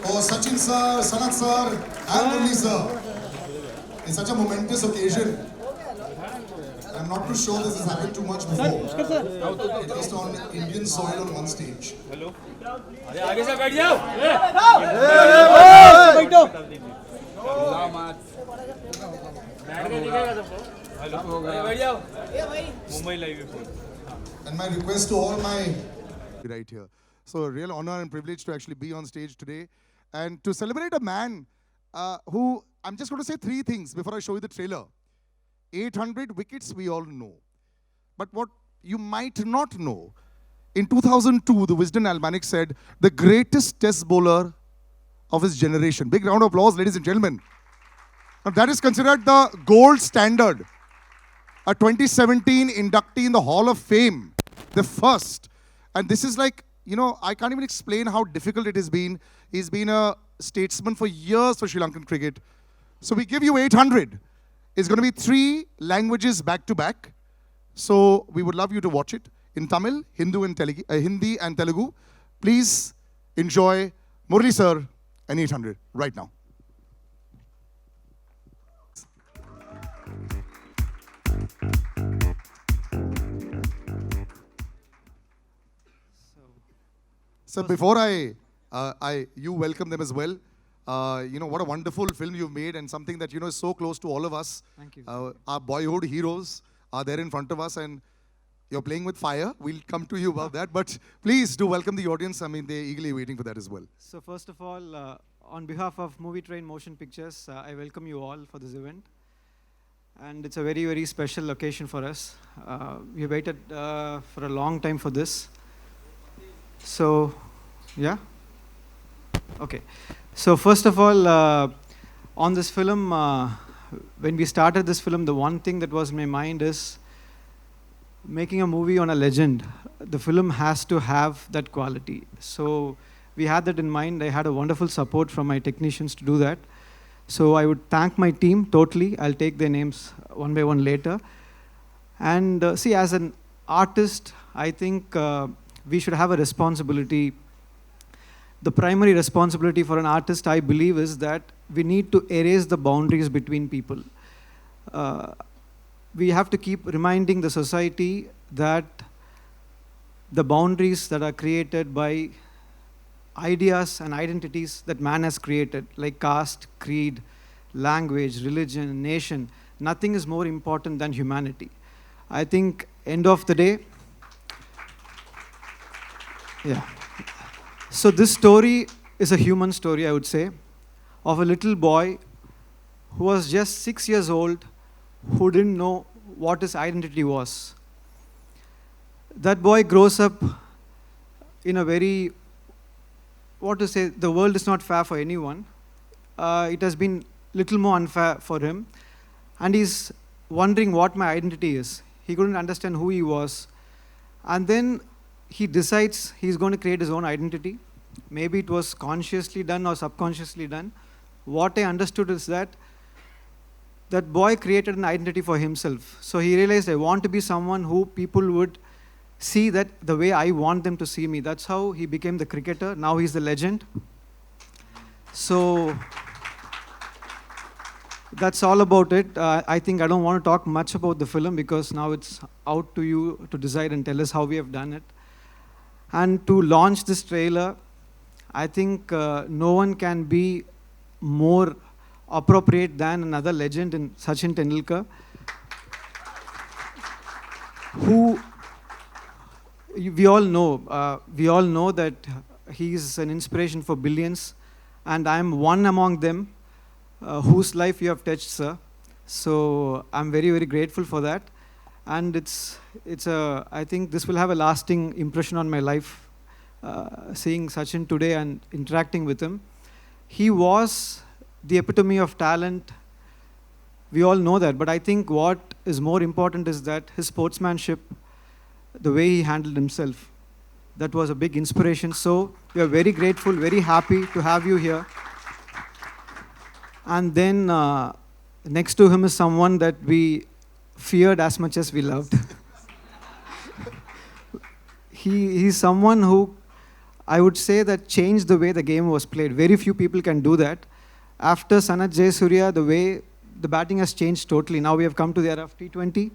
for Sachin sir, Sanat sir, and Murli sir. It's such a momentous occasion. I'm not too sure this has happened too much before. At least on Indian soil on one stage. Hello अरे आगे से बैठ जाओ बैठो बैठ के दिखेगा सबको हेलो बैठ जाओ Mumbai live And my request to all my right here. So a real honor and privilege to actually be on stage today and to celebrate a man who, I'm just going to say three things before I show you the trailer. 800 wickets we all know. But what you might not know, in 2002, the Wisden Almanac said, the greatest test bowler of his generation. Big round of applause, ladies and gentlemen. Now that is considered the gold standard. A 2017 inductee in the Hall of Fame, the first. And this is like, you know, I can't even explain how difficult it has been. He's been a statesman for years for Sri Lankan cricket. So we give you 800. It's going to be 3 languages back to back. So we would love you to watch it in Tamil, Hindi and Telugu. Please enjoy Murli sir and 800 right now. So before you welcome them as well. You know, what a wonderful film you've made and something that, you know, is so close to all of us. Thank you. Our boyhood heroes are there in front of us and you're playing with fire. We'll come to you about that. But please do welcome the audience. I mean, they're eagerly waiting for that as well. So first of all, on behalf of Movie Train Motion Pictures, I welcome you all for this event. And it's a very, very special occasion for us. We waited for a long time for this. So, yeah? Okay. So first of all, on this film, when we started this film, the one thing that was in my mind is making a movie on a legend. The film has to have that quality. So we had that in mind. I had a wonderful support from my technicians to do that. So I would thank my team totally. I'll take their names one by one later. And see, as an artist, I think we should have a responsibility. The primary responsibility for an artist, I believe, is that we need to erase the boundaries between people. We have to keep reminding the society that the boundaries that are created by ideas and identities that man has created, like caste, creed, language, religion, nation, nothing is more important than humanity. I think, end of the day, yeah. So this story is a human story, I would say, of a little boy who was just 6 years old, who didn't know what his identity was. That boy grows up in a very, what to say, the world is not fair for anyone. It has been little more unfair for him. And he's wondering what my identity is. He couldn't understand who he was. And then he decides he's going to create his own identity. Maybe it was consciously done or subconsciously done. What I understood is that that boy created an identity for himself. So he realized, I want to be someone who people would see that the way I want them to see me. That's how he became the cricketer. Now he's the legend. So that's all about it. I think I don't want to talk much about the film because now it's out to you to decide and tell us how we have done it. And to launch this trailer, I think no one can be more appropriate than another legend in Sachin Tendulkar, who we all know that he is an inspiration for billions, and I am one among them whose life you have touched, sir. So I'm very, very grateful for that. And I think this will have a lasting impression on my life, seeing Sachin today and interacting with him. He was the epitome of talent. We all know that. But I think what is more important is that his sportsmanship, the way he handled himself, that was a big inspiration. So we are very grateful, very happy to have you here. And then next to him is someone that we feared as much as we loved. He's someone who I would say that changed the way the game was played. Very few people can do that. After Sanath Jayasuriya, the way the batting has changed totally. Now we have come to the era of T20.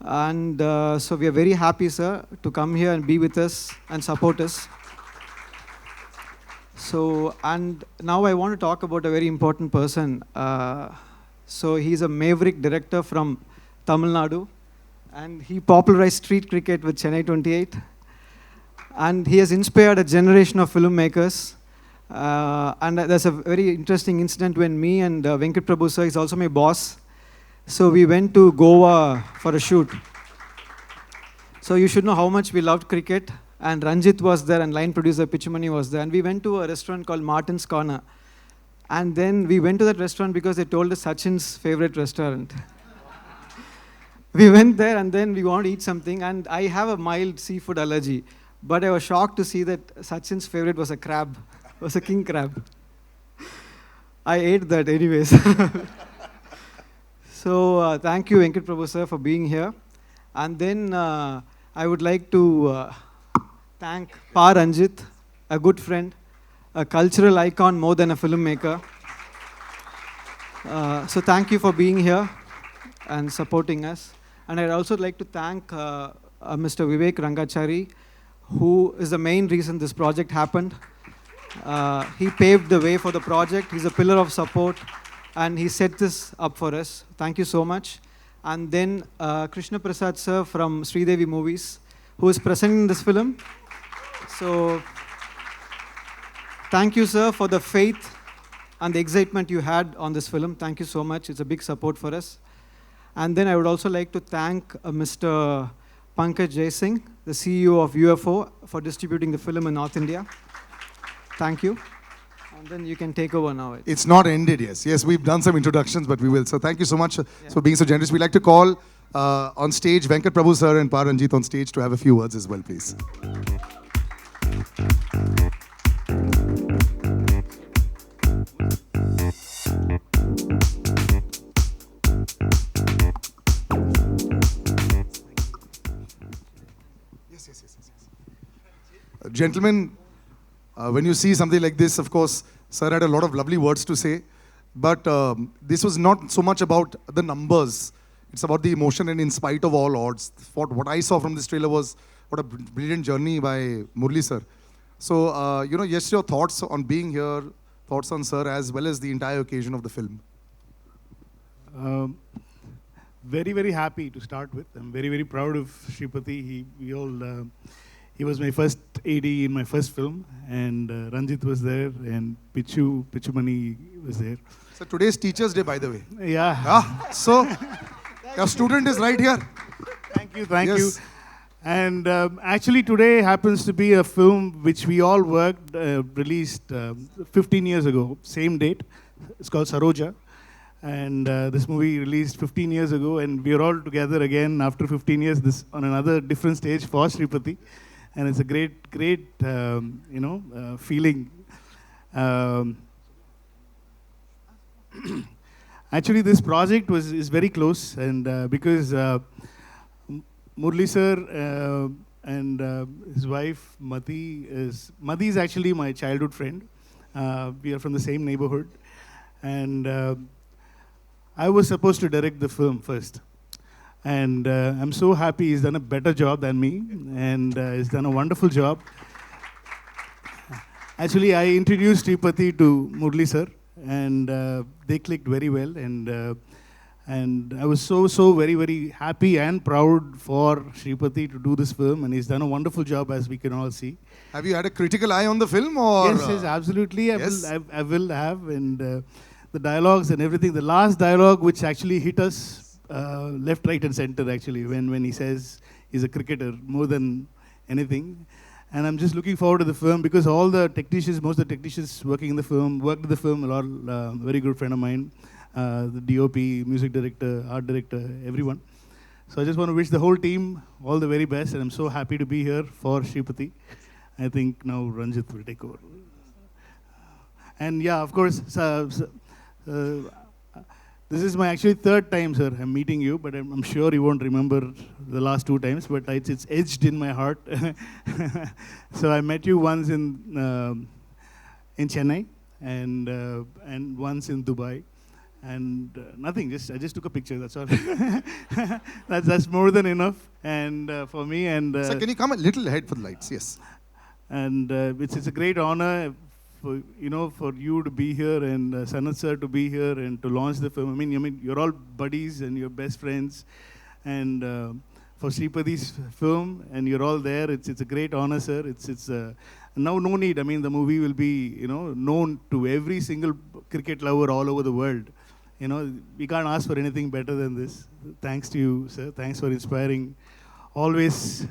And so we are very happy, sir, to come here and be with us and support us. So, and now I want to talk about a very important person. So he's a maverick director from Tamil Nadu, and he popularized street cricket with Chennai 28. And he has inspired a generation of filmmakers. And there's a very interesting incident when me and Venkat Prabhu sir, is also my boss. So we went to Goa for a shoot. So you should know how much we loved cricket. And Ranjit was there, and line producer Pichumani was there. And we went to a restaurant called Martin's Corner. And then we went to that restaurant because they told us Sachin's favorite restaurant. We went there, and then we wanted to eat something. And I have a mild seafood allergy. But I was shocked to see that Sachin's favorite was a crab, was a king crab. I ate that anyways. So thank you, Venkat Prabhu sir, for being here. And then I would like to thank Pa Ranjit, a good friend, a cultural icon more than a filmmaker. So thank you for being here and supporting us. And I'd also like to thank Mr. Vivek Rangachari, who is the main reason this project happened. He paved the way for the project. He's a pillar of support, and he set this up for us. Thank you so much. And then Krishna Prasad sir from Sridevi Movies, who is presenting this film. So thank you, sir, for the faith and the excitement you had on this film. Thank you so much. It's a big support for us. And then I would also like to thank Mr. Pankaj Jaisingh, the CEO of UFO, for distributing the film in North India. Thank you. And then you can take over now. It's not ended, yes. Yes, we've done some introductions, but we will. So thank you so much for being so generous. We'd like to call on stage Venkat Prabhu sir and Pa Ranjit on stage to have a few words as well, please. Yes. Gentlemen, when you see something like this, of course, sir had a lot of lovely words to say, but this was not so much about the numbers. It's about the emotion, and in spite of all odds. What I saw from this trailer was what a brilliant journey by Murli sir. So, just your thoughts on being here, thoughts on sir, as well as the entire occasion of the film. Very, very happy to start with. I'm very, very proud of Shripati. He was my first AD in my first film, and Ranjit was there, and Pichumani was there. So today's Teachers' Day, by the way. Yeah. So your student is right here. Thank you. And actually today happens to be a film which we all worked, released 15 years ago, same date. It's called Saroja. And this movie released 15 years ago, and we are all together again after 15 years this on another different stage for Shripati. And it's a great feeling. Actually, this project is very close, and because Murli sir and his wife Mati is actually my childhood friend. We are from the same neighborhood, and I was supposed to direct the film first. And I'm so happy he's done a better job than me, and he's done a wonderful job. Actually, I introduced Shripati to Murli sir, and they clicked very well. And I was so very, very happy and proud for Shripati to do this film, and he's done a wonderful job, as we can all see. Have you had a critical eye on the film, or? Yes, absolutely. Yes? I will have, and the dialogues and everything. The last dialogue, which actually hit us left, right, and center, actually, when he says he's a cricketer more than anything. And I'm just looking forward to the film, because most of the technicians working in the film, worked in the film, are all very good friend of mine, the DOP, music director, art director, everyone. So I just want to wish the whole team all the very best, and I'm so happy to be here for Shripati. I think now Ranjit will take over. And yeah, of course, This is my actually third time, sir. I'm meeting you, but I'm sure you won't remember the last 2 times. But it's edged in my heart. So I met you once in Chennai and once in Dubai, and nothing. I just took a picture. That's all. that's more than enough. And for me and Sir, can you come a little ahead for the lights? Yes. and it's a great honor for you to be here and Sanat sir to be here and to launch the film. I mean you're all buddies and you're best friends, and for Sripadi's film, and you're all there. It's a great honor, sir. It's now no need. I mean the movie will be known to every single cricket lover all over the world. We can't ask for anything better than this. Thanks to you, sir. Thanks for inspiring always.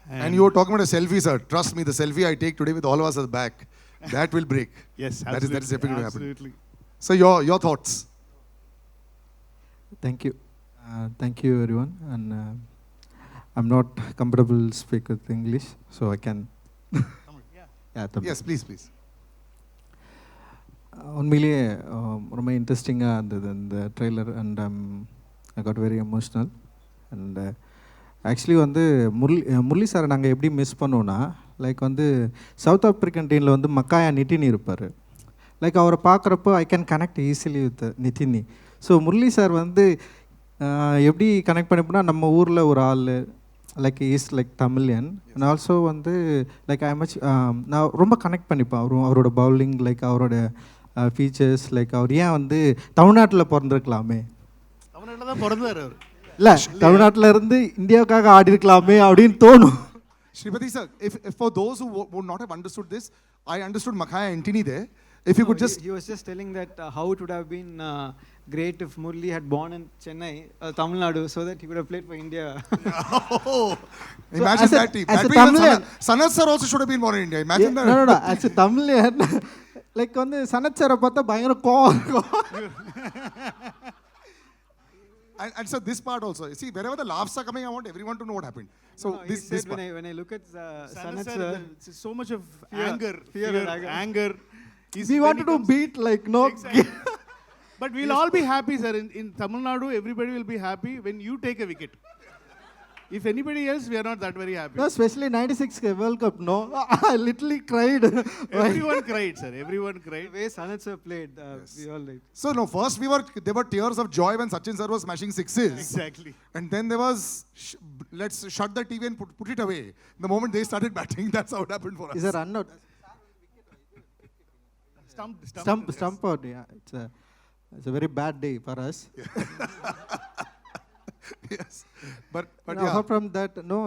And you were talking about a selfie, sir. Trust me, the selfie I take today with all of us at the back, that will break. Yes, that is definitely going to happen. Absolutely. So your thoughts? Thank you. Thank you, everyone. And I'm not comfortable to speak with English, so I can. Yes, please. உண்மையிலேயே ரொம்ப இன்ட்ரெஸ்டிங்காக இருந்தது இந்த trailer, and I got very emotional. And actually வந்து முரளி சாரை நாங்கள் எப்படி miss பண்ணோன்னா, லைக் வந்து சவுத் ஆப்ரிக்கன் டீமில் வந்து மக்காயா நிட்டினி இருப்பார். லைக் அவரை பார்க்குறப்போ I can connect easily with நிட்டினி. ஸோ முரளி சார் வந்து எப்படி கனெக்ட் பண்ணிப்போனா, நம்ம ஊரில் ஒரு ஆள் like is like Tamilian, and also வந்து லைக் ஐ மச் நான் ரொம்ப கனெக்ட் பண்ணிப்பேன் அவரோட பவுலிங், லைக் அவரோட ஃபீச்சர்ஸ், லைக் அவர் ஏன் வந்து தமிழ்நாட்டில் பிறந்திருக்கலாமே, தமிழ்நாட்டில் தான் பிறந்தார் அவர், இல்லை தமிழ்நாட்டில் இருந்து இந்தியாவுக்காக ஆடி இருக்கலாமே அப்படின்னு தோணும். Sripati sir, if for those who would not have understood this, I understood Muttiah Antony there. If you could just... He was just telling that how it would have been great if Murli had born in Chennai, Tamil Nadu, so that he could have played for India. Imagine that team. That means Sanat sir also should have been born in India. Imagine that. No. As a Tamilian, like வந்து சனத் சாரை பார்த்தா பயங்கர கோவம் இருக்கும். And so this part also. See, wherever the laughs are coming, I want everyone to know what happened. So No, this when I look at Sanat sir, it's so much of fear and anger. We wanted to beat like no. Exactly. But we'll all be happy, sir. In Tamil Nadu, everybody will be happy when you take a wicket. If anybody else, we are not that very happy. No, especially 96 World Cup. No, I literally cried. Everyone cried, sir. Everyone cried. the way Sanat sir played, we all liked. So no, first there were tears of joy when Sachin sir was smashing sixes. Exactly. And then there was let's shut the TV and put it away. The moment they started batting, that's how it happened for us. Is a run out. Stump out. Yeah, it's a very bad day for us. Yes, but No, yeah. apart from that, no,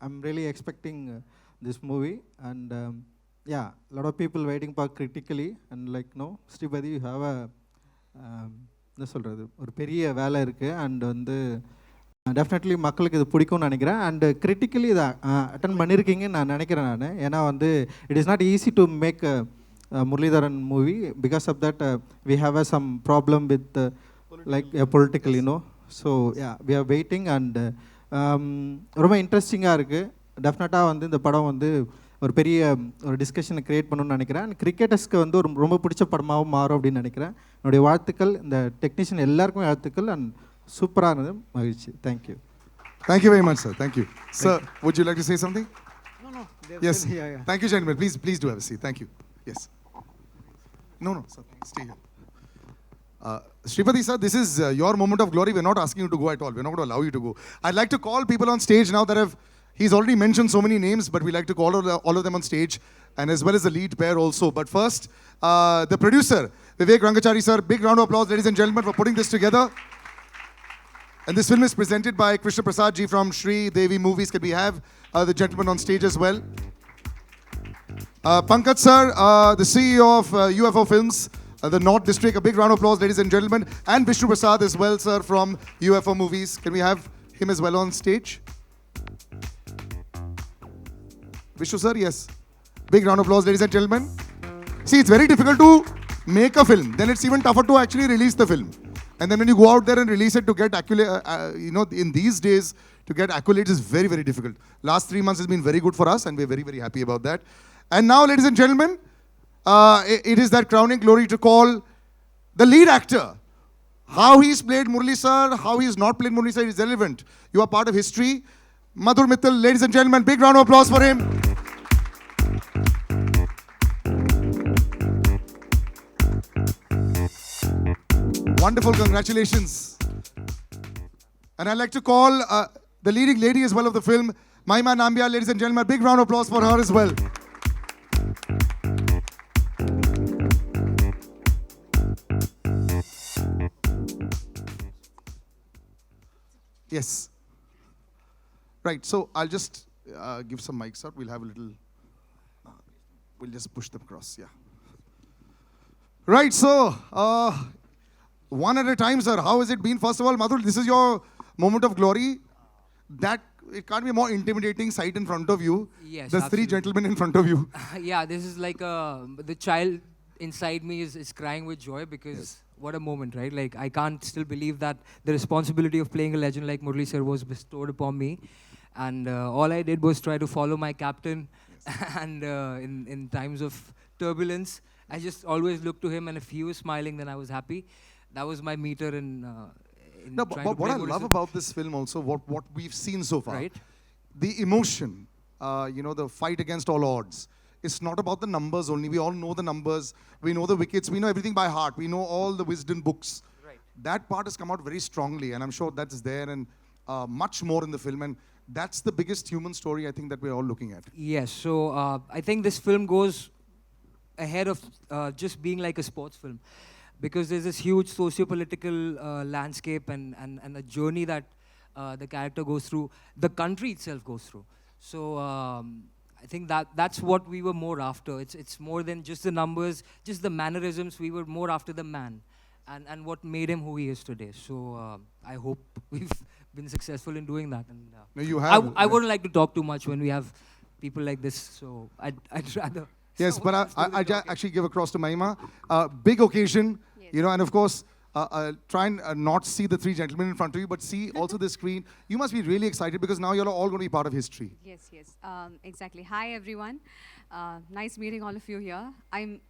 I'm really expecting this movie, and yeah, a lot of people waiting for critically, and like no, Sripadi, you have a என்ன சொல்கிறது, ஒரு பெரிய வேலை இருக்குது, and வந்து definitely மக்களுக்கு இது பிடிக்கும்னு நினைக்கிறேன், அண்டு கிரிட்டிக்கலி இதை அட்டன் பண்ணியிருக்கீங்கன்னு நான் நினைக்கிறேன் நான். ஏன்னா வந்து it is not easy to make Muralitharan movie. Because of that, we have some problem with like political, So yeah, we are waiting, and ரொம்ப இன்ட்ரெஸ்டிங்காக இருக்குது. டெஃபினட்டாக வந்து இந்த படம் வந்து ஒரு பெரிய ஒரு டிஸ்கஷனை க்ரியேட் பண்ணணும்னு நினைக்கிறேன். அண்ட் கிரிக்கெட்டர்ஸ்க்கு வந்து ஒரு ரொம்ப பிடிச்ச படமாகவும் மாறும் அப்படின்னு நினைக்கிறேன். என்னுடைய வாழ்த்துக்கள், இந்த டெக்னீஷியன் எல்லாருக்குமே வாழ்த்துக்கள், அண்ட் சூப்பராக இருந்தது. மகிழ்ச்சி. Thank you. Thank you very much, sir. Thank you. Sir, would you like to say something? No. Yes. Yeah. Thank you, gentlemen. Please do have a seat. Thank you. Yes. No, sir. Stay here. Sripadi sir, this is your moment of glory. We're not asking you to go at all. We're not going to allow you to go. I'd like to call people on stage now that he's already mentioned so many names, but we like to call all of them on stage, and as well as the lead pair also. But first, the producer, Vivek Rangachari sir, big round of applause, ladies and gentlemen, for putting this together. And this film is presented by Krishna Prasad ji from Shri Devi Movies. Can we have the gentleman on stage as well? Pankaj sir, the CEO of UFO Films, the North District. A big round of applause, ladies and gentlemen. And Vishnu Prasad as well, sir, from UFO Movies. Can we have him as well on stage? Vishnu sir, yes. Big round of applause, ladies and gentlemen. See, it's very difficult to make a film. Then it's even tougher to actually release the film. And then when you go out there and release it to get in these days, to get accolades is very, very difficult. Last 3 months has been very good for us, and we're very, very happy about that. And now, ladies and gentlemen, it is that crowning glory to call The lead actor, how he's played Murali sir, how he's not played Murali sir is relevant. You are part of history. Madhur Mittal, ladies and gentlemen, big round of applause for him. Wonderful, congratulations. And I'd like to call the leading lady as well of the film, Mahima Nambiar, ladies and gentlemen, big round of applause for her as well. Yes. Right, so I'll just give some mics out. We'll have a little, we'll just push them across, yeah. Right, so, one at a time, sir. How has it been? First of all, Madhur, this is your moment of glory. That, it can't be a more intimidating sight in front of you. Yes, There's three absolutely. gentlemen in front of you. Yeah, this is like the child inside me is crying with joy because what a moment, right? Like, I can't still believe that the responsibility of playing a legend like Murali sir was bestowed upon me. And all I did was try to follow my captain. And in times of turbulence, I just always looked to him, and if he was smiling, then I was happy. That was my meter in No, trying but to what play I Murali love sir. about this film also, what we've seen so far, Right. the emotion, you know, the fight against all odds. It's not about the numbers only. We all know the numbers. We know the wickets. We know everything by heart. We know all the wisdom books. Right. That part has come out very strongly, and I'm sure that's there and much more in the film. And that's the biggest human story I think that we're all looking at. Yes, so I think this film goes ahead of just being like a sports film, because there's this huge socio-political landscape and a journey that the character goes through, the country itself goes through. So I think that's what we were more after. It's more than just the numbers, just the mannerisms. We were more after the man and what made him who he is today. So I hope we've been successful in doing that. And No, you have. I wouldn't like to talk too much when we have people like this, so I'd rather... Yes, but I actually give across to Mahima. Big occasion, you know, and of course, try and not see the three gentlemen in front of you, but see also the screen. You must be really excited because now you're all going to be part of history. Yes, yes, exactly. Hi, everyone. Nice meeting all of you here. I'm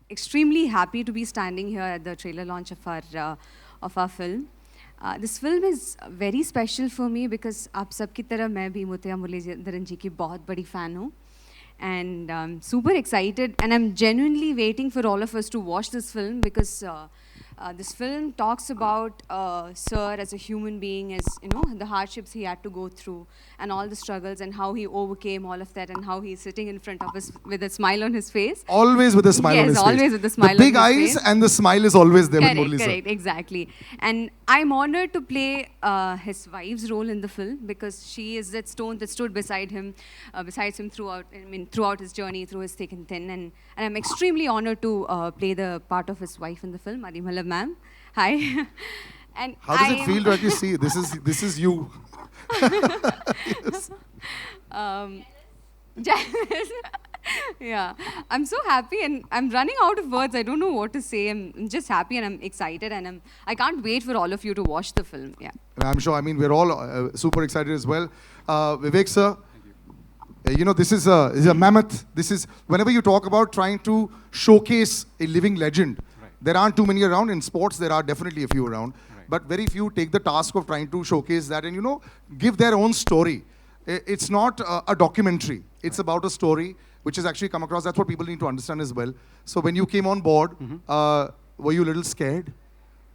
extremely happy to be standing here at the trailer launch of our film. This film is very special for me because आप सबकी तरह मैं भी मुत्तिया मुरलीधरन जी की बहुत बड़ी fan हूँ. And super excited, and I'm genuinely waiting for all of us to watch this film because this film talks about Sir as a human being, as you know, the hardships he had to go through and all the struggles and how he overcame all of that and how he's sitting in front of us with a smile on his face. Always with a smile on his face. Yes, always with a smile on the big his eyes face. and the smile is always there Correct, with Murali sir. correct, exactly. And I'm honored to play his wife's role in the film because she is that stone that stood beside him, besides him throughout his journey, through his thick and thin. And I'm extremely honored to play the part of his wife in the film, Adimala ma'am. Hi. And How does it feel to actually see this is you? Jealous. Yeah, I'm so happy and I'm running out of words. I don't know what to say. I'm just happy and I'm excited and I can't wait for all of you to watch the film. Yeah. And I'm sure, I mean, we're all super excited as well. Vivek sir, you know, this is a mammoth. This is, whenever you talk about trying to showcase a living legend, there aren't too many around. In sports, there are definitely a few around. But very few take the task of trying to showcase that and, you know, give their own story. It's not a documentary. It's about a story which has actually come across. That's what people need to understand as well. So when you came on board, were you a little scared?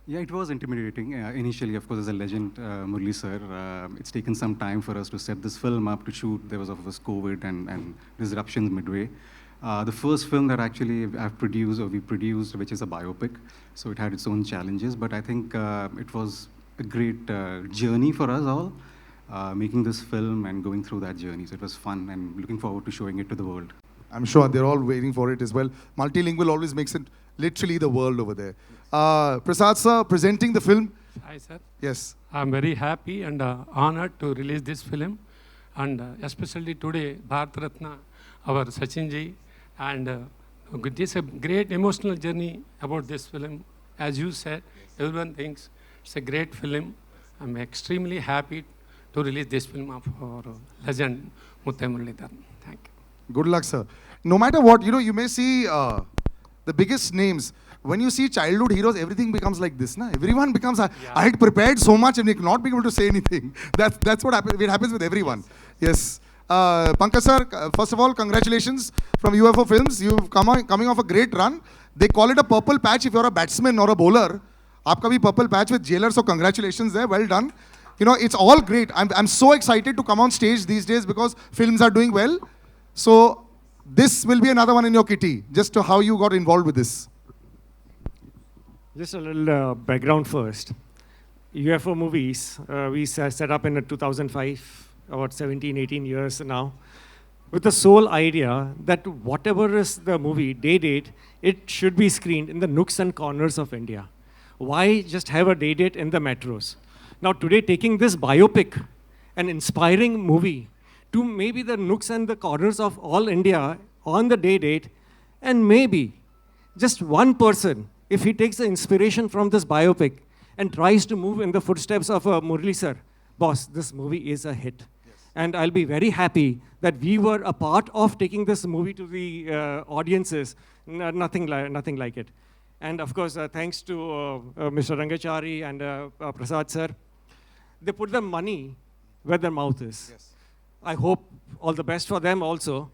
Yeah, it was intimidating. Initially, of course, as a legend, Murali sir, it's taken some time for us to set this film up, to shoot. There was, of course, COVID and disruptions midway. The first film that actually we produced, which is a biopic, so it had its own challenges, but I think it was a great journey for us all, making this film and going through that journey. So it was fun and looking forward to showing it to the world. I'm sure they're all waiting for it as well. Multilingual always makes it literally the world over there. Prasad sir, presenting the film. Hi sir. Yes. I'm very happy and honored to release this film, and especially today, Bharat Ratna, our Sachin ji, and this is a great emotional journey about this film. As you said, everyone thinks it's a great film. I'm extremely happy to release this film of our legend, Muttiah Muralitharan. Thank you. Good luck, sir. No matter what, you know, you may see the biggest names. when you see childhood heroes, everything becomes like this. Na? Everyone becomes, I had prepared so much and not being able to say anything. That's what happens. It happens with everyone. Yes. Pankaj sir, first of all, congratulations from UFO Films. You've coming off a great run. They call it a purple patch if you're a batsman or a bowler. Aapka bhi purple patch with Jailer, so congratulations there. Well done. You know, it's all great. I'm so excited to come on stage these days because films are doing well. So this will be another one in your kitty, just to how you got involved with this. Just a little background first. UFO movies, we set up in 2005, about 17, 18 years now, with the sole idea that whatever is the movie, day date, it should be screened in the nooks and corners of India. Why just have a day date in the metros? Now today, taking this biopic, an inspiring movie, to maybe the nooks and the corners of all India on the day date, and maybe just one person, if he takes the inspiration from this biopic and tries to move in the footsteps of Murli sir, boss, this movie is a hit. Yes. And I'll be very happy that we were a part of taking this movie to the audiences, nothing like it. And of course, thanks to Mr. Rangachari and Prasad sir, they put the money where their mouth is. Yes. I hope all the best for them also,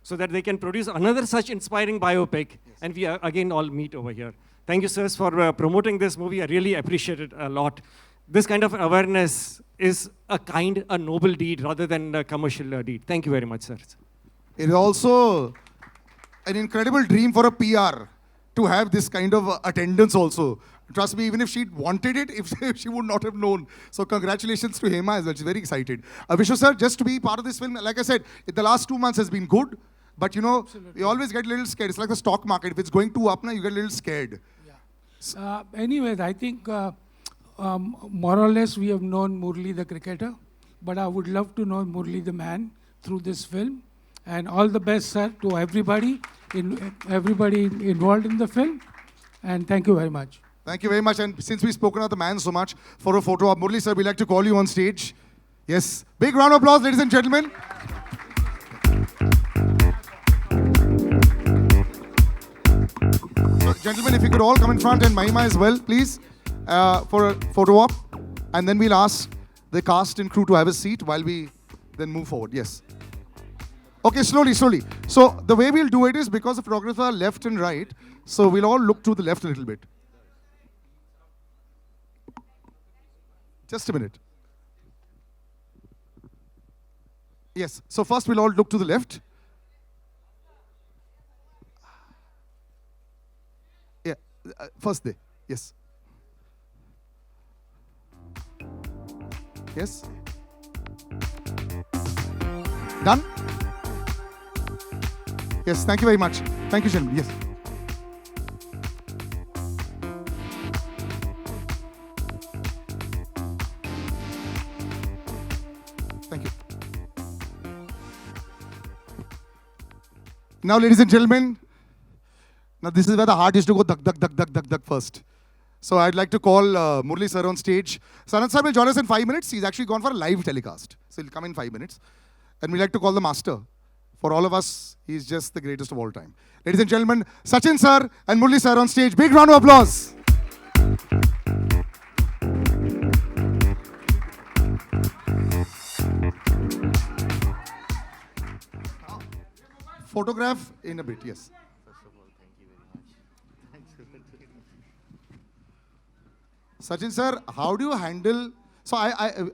so that they can produce another such inspiring biopic, yes. And we again all meet over here. Thank you, sirs, for promoting this movie. I really appreciate it a lot. This kind of awareness is a noble deed rather than a commercial deed. Thank you very much, sir. It is also an incredible dream for a PR to have this kind of attendance also. Trust me, even if she wanted it, if she would not have known. So congratulations to Hema as well. She's very excited. Vishnu sir, just to be part of this film, like I said, the last 2 months has been good. But you know, absolutely, you always get a little scared. It's like the stock market. If it's going too up now, you get a little scared. Yeah. Anyways, I think more or less we have known Murli the cricketer, but I would love to know Murli the man through this film. And all the best, sir, to everybody involved in the film. And thank you very much. Thank you very much. And since we've spoken of the man so much, for a photo of Murli sir, we'd like to call you on stage. Yes. Big round of applause, ladies and gentlemen. So, gentlemen, if you could all come in front, and Mahima as well, please, for a photo op. And then we'll ask the cast and crew to have a seat while we then move forward. Yes. Okay, slowly. So the way we'll do it is, because the photographers are left and right, so we'll all look to the left a little bit. Just a minute. Yes, so first we'll all look to the left. Yeah, first day, yes. Yes. Done? Yes, thank you very much. Thank you, gentlemen. Yes. Thank you. Now, ladies and gentlemen, now this is where the heart is to go duck first. So I'd like to call Murli sir on stage. Sanat sir will join us in 5 minutes. He's actually gone for a live telecast. So he'll come in 5 minutes. And we'd like to call the master. For all of us, he's just the greatest of all time. Ladies and gentlemen, Sachin sir and Murli sir on stage. Big round of applause. Photograph in a bit, yes. First of all, thank you very much. Sachin sir, how do you handle, so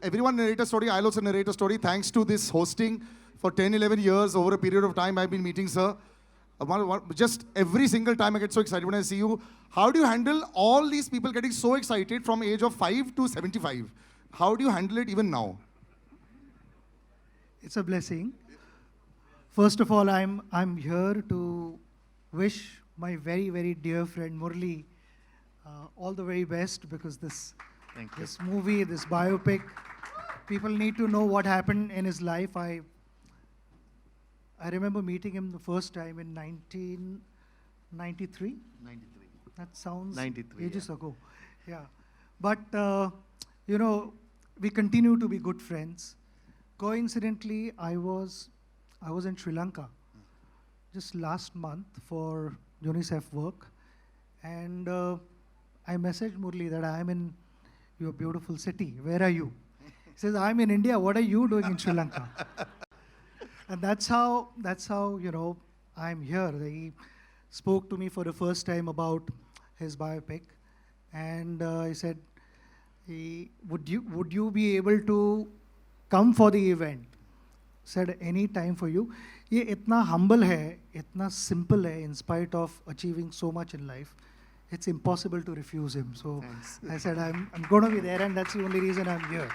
everyone narrate a story, I'll also narrate a story. Thanks to this hosting for 10, 11 years, over a period of time I've been meeting sir. Just every single time I get so excited when I see you. How do you handle all these people getting so excited from age of 5 to 75? How do you handle it even now? It's a blessing. First of all, I'm here to wish my very, very dear friend Murli all the very best, because this movie, this biopic, people need to know what happened in his life. I remember meeting him the first time in 1993. 93. That sounds 93, ages ago. Yeah. But, you know, we continue to be good friends. Coincidentally, I was in Sri Lanka just last month for UNICEF work. And I messaged Murli that I'm in your beautiful city. Where are you? He says, I'm in India. What are you doing in Sri Lanka? And that's how, you know, I'm here. He spoke to me for the first time about his biopic. And he said, would you be able to come for the event? Said, any time for you. ये इतना humble है, इतना simple है, in spite of achieving so much in life. It's impossible to refuse him. So I said, I'm going to be there, and that's the only reason I'm here.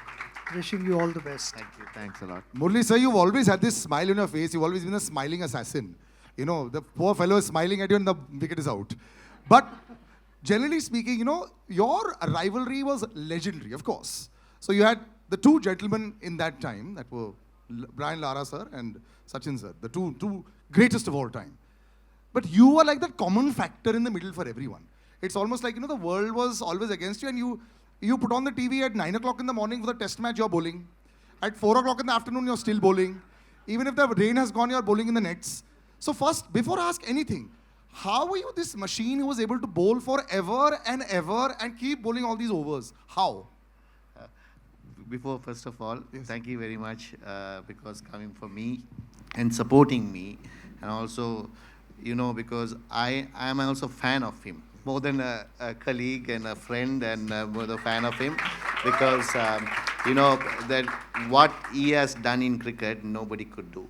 Wishing you all the best. Thank you. Thanks a lot. Murli sir, you've always had this smile on your face. You've always been a smiling assassin. You know, the poor fellow is smiling at you and the wicket is out. But generally speaking, you know, your rivalry was legendary, of course. So you had the two gentlemen in that time that were Brian Lara sir and Sachin sir, the two greatest of all time. But you were like that common factor in the middle for everyone. It's almost like, you know, the world was always against you, and you put on the TV at 9 o'clock in the morning for the test match, you're bowling. At 4 o'clock in the afternoon, you're still bowling. Even if the rain has gone, you're bowling in the nets. So first, before I ask anything, how were you this machine who was able to bowl forever and ever and keep bowling all these overs? How? Before, first of all, thank you very much because coming for me and supporting me, and also, you know, because I am also a fan of him, more than a colleague and a friend, and more a fan of him, because you know that what he has done in cricket, nobody could do,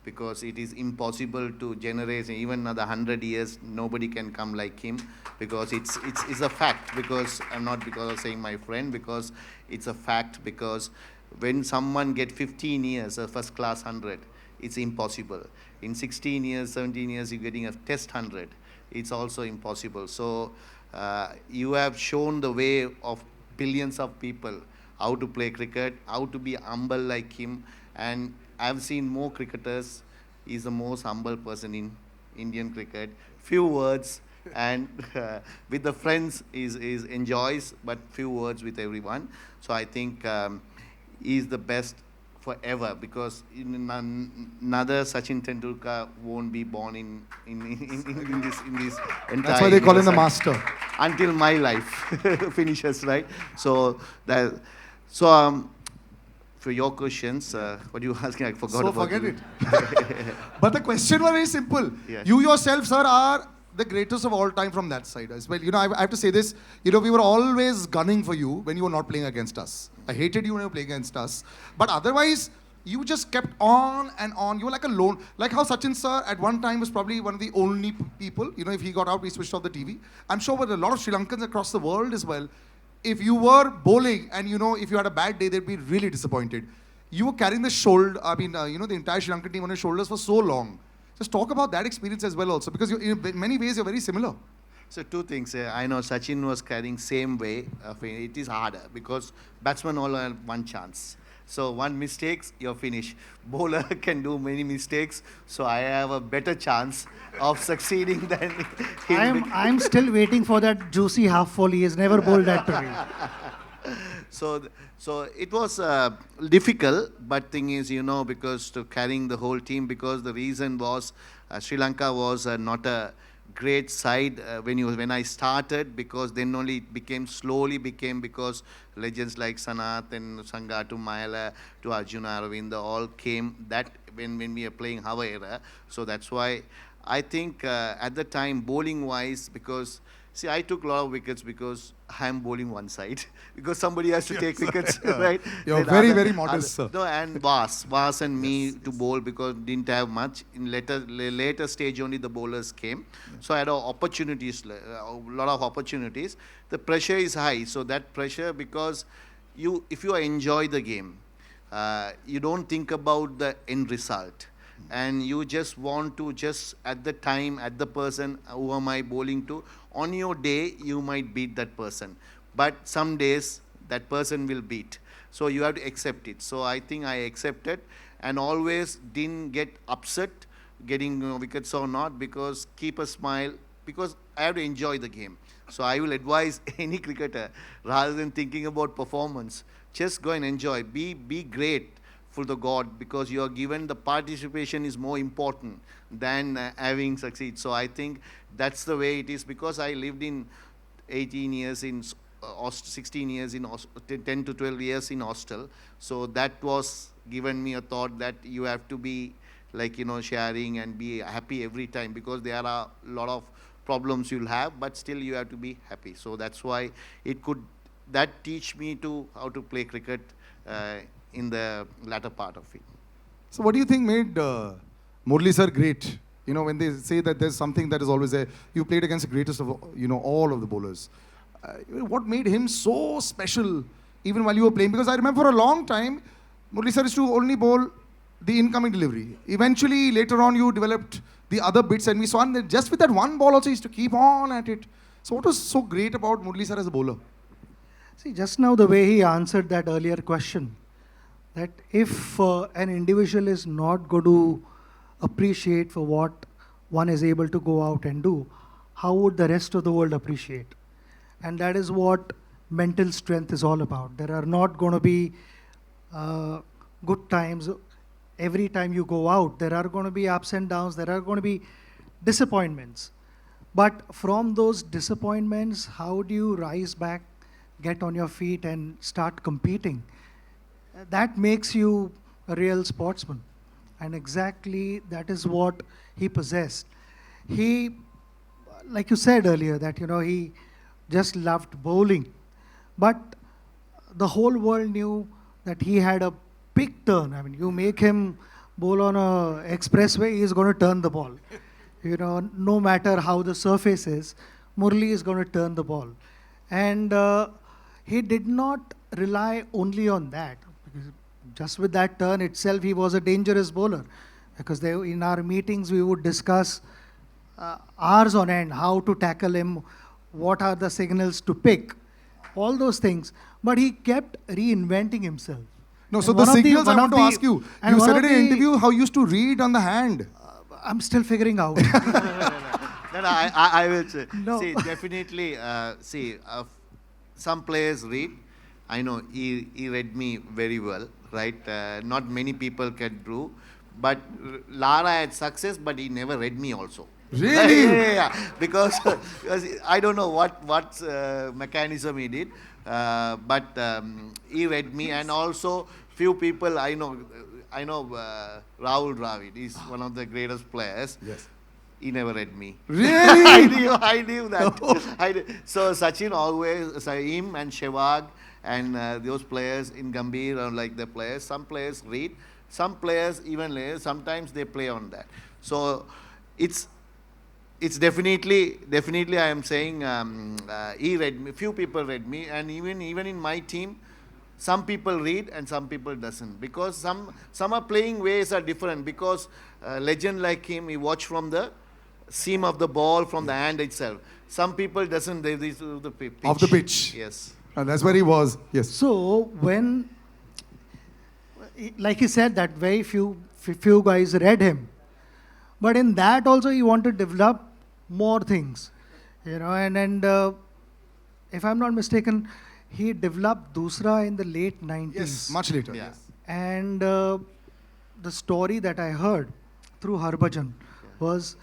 because it is impossible to generate even another 100 years. Nobody can come like him, because it's a fact. Because I'm not because of saying my friend, because it's a fact. Because when someone get 15 years a first class 100, it's impossible. In 16 years, 17 years, you're getting a test 100. It's also impossible. So you have shown the way of billions of people how to play cricket, how to be humble like him. And I've seen more cricketers. He's the most humble person in Indian cricket. Few words, and with the friends is enjoys, but few words with everyone. So I think he's the best forever, because another Sachin Tendulkar won't be born in this entire. That's why they call him the master. Until my life finishes, right? So for your questions, what you asking, I forgot about. So forget it. But the question was very simple. Yes. You yourself, sir, are the greatest of all time from that side as well. You know, I have to say this. You know, we were always gunning for you when you were not playing against us. I hated you when you were playing against us. But otherwise, you just kept on and on. You were like a lone. Like how Sachin sir at one time was probably one of the only people. You know, if he got out, we switched off the TV. I'm sure with a lot of Sri Lankans across the world as well, if you were bowling and, you know, if you had a bad day, they'd be really disappointed. You were carrying the shoulder, you know, the entire Sri Lankan team on your shoulders for so long. Just talk about that experience as well also, because in many ways you're very similar. So two things. I know Sachin was carrying same way. It is harder because batsmen all have one chance. So one mistakes, you're finished. Bowler can do many mistakes. So I have a better chance of succeeding than him. I'm still waiting for that juicy half volley. He has never bowled that to me. So it was difficult, but thing is, you know, because to carrying the whole team, because the reason was Sri Lanka was not a great side when I started, because then only it slowly became because legends like Sanath and Sangha to Mayala to Arjuna Aravinda all came that when we are playing our era. So that's why I think at the time, bowling wise, because see, I took a lot of wickets because I'm bowling one side, because somebody has to take wickets, right? You're Then very modest, sir. No, and Vas and me to bowl, because didn't have much. In later stage only the bowlers came. So I had opportunities, a lot of opportunities. The pressure is high, so that pressure, because if you enjoy the game, you don't think about the end result. And you just want to at the time, at the person, who am I bowling to? On your day, you might beat that person. But some days, that person will beat. So you have to accept it. So I think I accepted and always didn't get upset getting wickets or not, because keep a smile, because I have to enjoy the game. So I will advise any cricketer, rather than thinking about performance, just go and enjoy. Be great for the God, because you are given the participation is more important than having succeed. So I think that's the way it is, because I lived in 18 years in 16 years in 10 to 12 years in hostel. So that was given me a thought that you have to be like, sharing and be happy every time, because there are a lot of problems you'll have, but still you have to be happy. So that's why that teach me to how to play cricket in the latter part of it. So what do you think made Murali sir great? When they say that there's something that is always there, you played against the greatest of, all of the bowlers. What made him so special even while you were playing? Because I remember for a long time, Murali sir used to only bowl the incoming delivery. Eventually, later on, you developed the other bits, and we saw that just with that one ball also, he used to keep on at it. So what was so great about Murali sir as a bowler? See, just now the way he answered that earlier question, that if an individual is not going to appreciate for what one is able to go out and do, how would the rest of the world appreciate? And that is what mental strength is all about. There are not going to be good times every time you go out. There are going to be ups and downs. There are going to be disappointments. But from those disappointments, how do you rise back, get on your feet and start competing? That makes you a real sportsman. And exactly that is what he possessed. He, like you said earlier, that he just loved bowling. But the whole world knew that he had a big turn. I mean, you make him bowl on a expressway, he is going to turn the ball. No matter how the surface is, Murali is going to turn the ball. And he did not rely only on that. Because just with that turn itself, he was a dangerous bowler. Because in our meetings, we would discuss hours on end, how to tackle him, what are the signals to pick, all those things. But he kept reinventing himself. No, so the signals I want to ask you. You said in an interview how you used to read on the hand. I'm still figuring out. No, I will say. No. See, definitely, some players read. I know he read me very well, right? Not many people can do. But Lara had success, but he never read me also. Really? Yeah. Because I don't know what mechanism he did, but he read me, and also few people I know Rahul Dravid is one of the greatest players. Yes. He never read me. Really? I knew that. So Sachin always, him and Sehwag and those players in Gambhir are like the players. Some players read, some players even later, sometimes they play on that. So it's definitely I am saying he read me, few people read me, and even in my team, some people read and some people doesn't, because some are playing ways are different, because legend like him, he watch from the seam of the ball, from the hand itself. Some people doesn't, they do the pitch. Of the pitch. Yes. And that's where he was. Yes. So when, like he said, that very few guys read him. But in that also he wanted to develop more things. And if I'm not mistaken, he developed Dusra in the late 90s. Yes, much later. Yeah. Yes. And the story that I heard through Harbhajan was,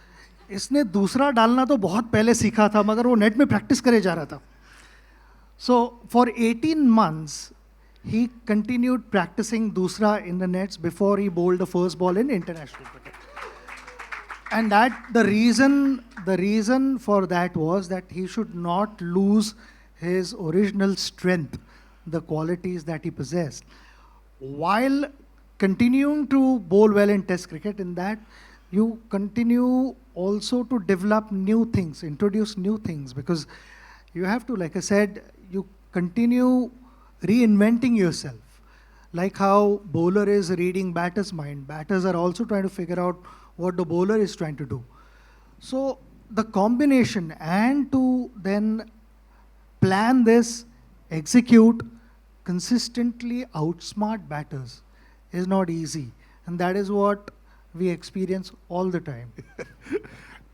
इसने दूसरा डालना तो बहुत पहले सीखा था, मगर वो नेट में प्रैक्टिस करे जा रहा था. So for 18 months, he continued practicing Dusra in the nets before he bowled the first ball in international cricket. And the reason for that was that he should not lose his original strength, the qualities that he possessed, while continuing to bowl well in Test cricket. In that, you continue also to develop new things, introduce new things, because you have to, like I said, you continue reinventing yourself. Like how bowler is reading batter's mind, batters are also trying to figure out what the bowler is trying to do. So the combination, and to then plan this, execute, consistently outsmart batters is not easy. And that is what we experience all the time.